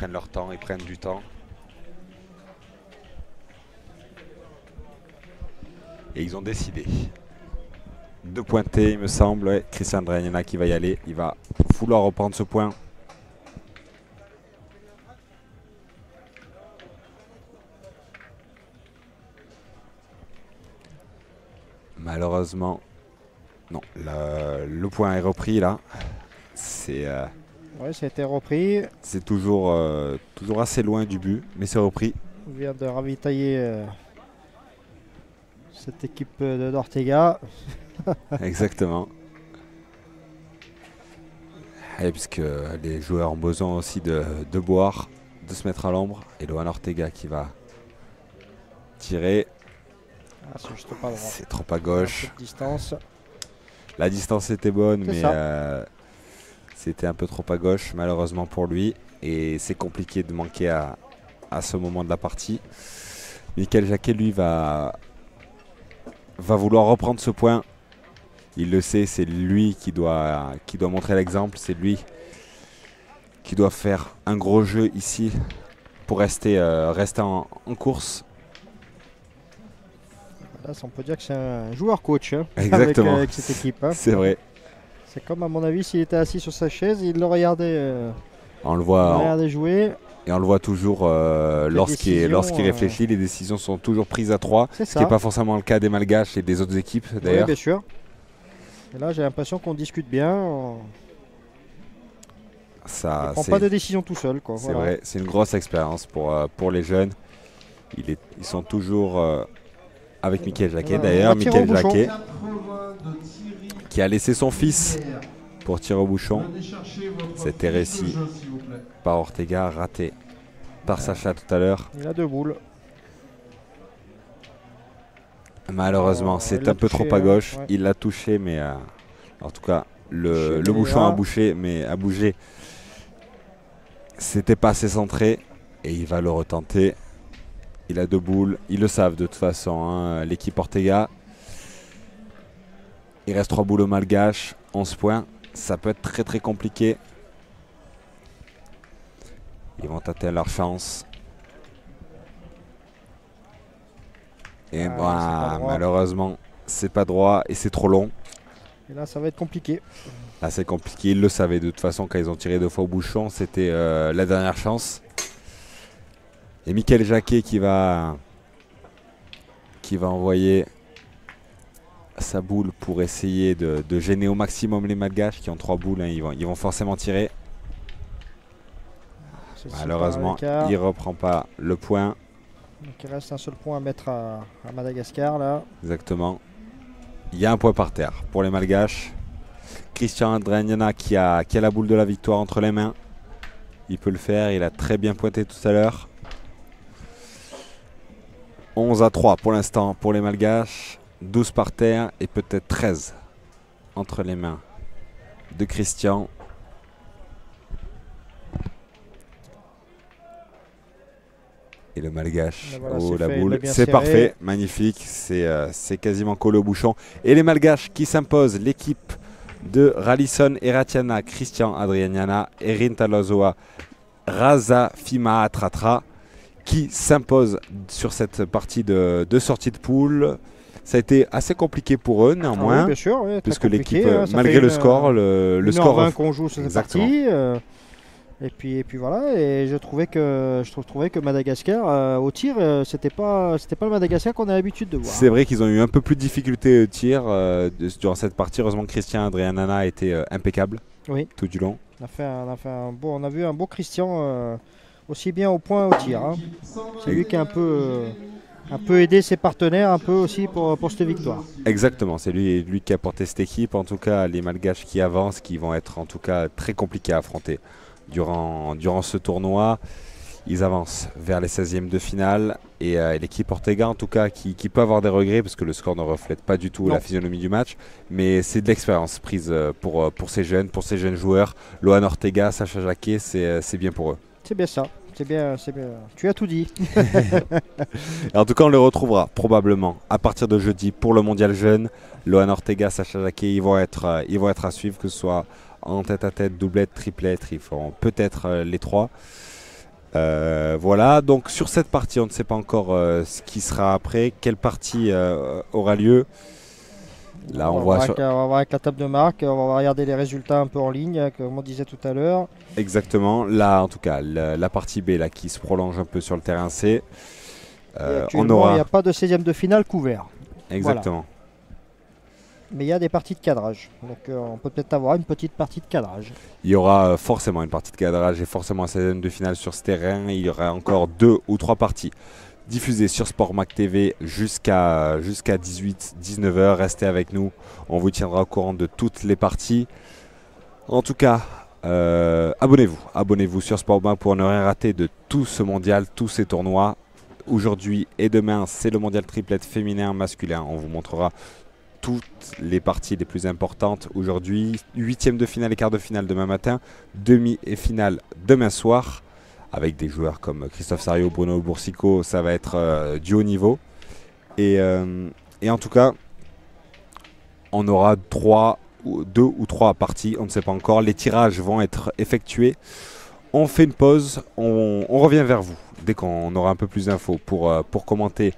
prennent leur temps, ils prennent du temps. Et ils ont décidé de pointer, il me semble. Ouais, Christian Andriana qui va y aller. Il va vouloir reprendre ce point. Malheureusement, non. Le point est repris là. C'est ouais, ça a été repris. c'est toujours assez loin du but, mais c'est repris. On vient de ravitailler cette équipe d'Ortega. Exactement. Et puisque les joueurs ont besoin aussi de boire, de se mettre à l'ombre. Et Lohan Ortega qui va tirer. Ah, c'est juste pas droit. C'est trop à gauche. Cette distance. La distance était bonne, mais c'était un peu trop à gauche, malheureusement pour lui. Et c'est compliqué de manquer à ce moment de la partie. Michael Jacquet, lui, va vouloir reprendre ce point. Il le sait, c'est lui qui doit montrer l'exemple. C'est lui qui doit faire un gros jeu ici pour rester en course. Là, on peut dire que c'est un joueur coach hein, Exactement. avec cette équipe. Hein. C'est vrai. C'est comme à mon avis s'il était assis sur sa chaise, il le regardait, On le voit jouer. Et on le voit toujours lorsqu'il réfléchit, les décisions sont toujours prises à 3. Ce qui n'est pas forcément le cas des Malgaches et des autres équipes d'ailleurs. Oui, bien sûr. Et là, j'ai l'impression qu'on discute bien. Il ne prend pas de décision tout seul. C'est vrai, c'est une grosse expérience pour les jeunes. Ils sont toujours avec Michael Jacquet. D'ailleurs, Michael Jacquet qui a laissé son fils pour tirer au bouchon. C'était réussi par Ortega, raté par Sacha tout à l'heure. Il a 2 boules. Malheureusement, c'est un peu trop à gauche. Ouais. Il l'a touché, mais en tout cas, le bouchon a bougé. C'était pas assez centré et il va le retenter. Il a 2 boules. Ils le savent de toute façon, hein, l'équipe Ortega. Il reste 3 boules au Malgache, 11 points. Ça peut être très très compliqué. Ils vont tâter leur chance. Et malheureusement, c'est pas droit et c'est trop long. Et là, ça va être compliqué. Là, c'est compliqué. Ils le savaient de toute façon quand ils ont tiré 2 fois au bouchon. C'était la dernière chance. Et Michael Jacquet qui va envoyer sa boule pour essayer de gêner au maximum les Malgaches qui ont 3 boules. Hein, ils vont forcément tirer. Malheureusement, il ne reprend pas le point. Donc il reste un seul point à mettre à Madagascar là. Exactement. Il y a un point par terre pour les Malgaches. Christian Andriana qui a la boule de la victoire entre les mains. Il peut le faire, il a très bien pointé tout à l'heure. 11-3 pour l'instant pour les Malgaches. 12 par terre et peut-être 13 entre les mains de Christian. Et le Malgache, voilà, oh la boule, c'est parfait, magnifique, c'est quasiment collé au bouchon. Et les Malgaches qui s'imposent, l'équipe de Ralison Eratiana, Christian Andriana, Erin Talozoa, Raza Fima Atratra, qui s'impose sur cette partie de sortie de poule. Ça a été assez compliqué pour eux néanmoins, oui, bien sûr, oui, puisque l'équipe, malgré le score, le score qu'on joue sur cette partie. Et puis voilà, et je trouvais que Madagascar au tir, c'était pas le Madagascar qu'on a l'habitude de voir. C'est vrai qu'ils ont eu un peu plus de difficultés au tir durant cette partie. Heureusement que Christian Andriana a été impeccable tout du long. On a vu un beau Christian aussi bien au point au tir. Hein. C'est lui qui a un peu aidé ses partenaires un peu aussi pour cette victoire. Exactement, c'est lui qui a porté cette équipe. En tout cas, les Malgaches qui avancent, qui vont être en tout cas très compliqués à affronter. Durant ce tournoi, ils avancent vers les 16e de finale et l'équipe Ortega en tout cas qui peut avoir des regrets parce que le score ne reflète pas du tout la physionomie du match, mais c'est de l'expérience prise pour ces jeunes joueurs. Lohan Ortega, Sacha Jacquet, c'est bien pour eux. C'est bien ça, c'est bien. Tu as tout dit. En tout cas, on les retrouvera probablement à partir de jeudi pour le mondial jeune. Lohan Ortega, Sacha Jacquet, ils vont être à suivre, que ce soit en tête-à-tête, doublette, triplette, ils feront peut-être les 3. Voilà, donc sur cette partie, on ne sait pas encore ce qui sera après, quelle partie aura lieu. Là, on va voir avec la table de marque, on va regarder les résultats un peu en ligne, comme on disait tout à l'heure. Exactement, là en tout cas, la partie B là, qui se prolonge un peu sur le terrain C. Il n'y a pas de 16e de finale couvert. Exactement. Voilà. Mais il y a des parties de cadrage, donc on peut peut-être avoir une petite partie de cadrage. Il y aura forcément une partie de cadrage et forcément un 16e de finale sur ce terrain. Il y aura encore 2 ou 3 parties diffusées sur Sport Mac TV jusqu'à 18-19h. Restez avec nous, on vous tiendra au courant de toutes les parties. En tout cas, abonnez-vous sur Sport Mac pour ne rien rater de tout ce mondial, tous ces tournois. Aujourd'hui et demain, c'est le mondial triplette féminin, masculin. On vous montrera toutes les parties les plus importantes aujourd'hui. 8e de finale et quart de finale demain matin. Demi et finale demain soir. Avec des joueurs comme Christophe Sarriot, Bruno Boursicot. Ça va être du haut niveau. Et en tout cas, on aura 2 ou 3 parties. On ne sait pas encore. Les tirages vont être effectués. On fait une pause. On revient vers vous dès qu'on aura un peu plus d'infos pour commenter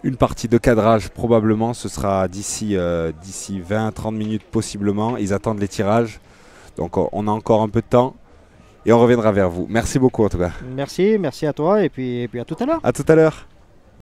une partie de cadrage. Probablement ce sera d'ici 20-30 minutes possiblement. Ils attendent les tirages, donc on a encore un peu de temps et on reviendra vers vous. Merci beaucoup en tout cas. Merci à toi et puis à tout à l'heure. À tout à l'heure.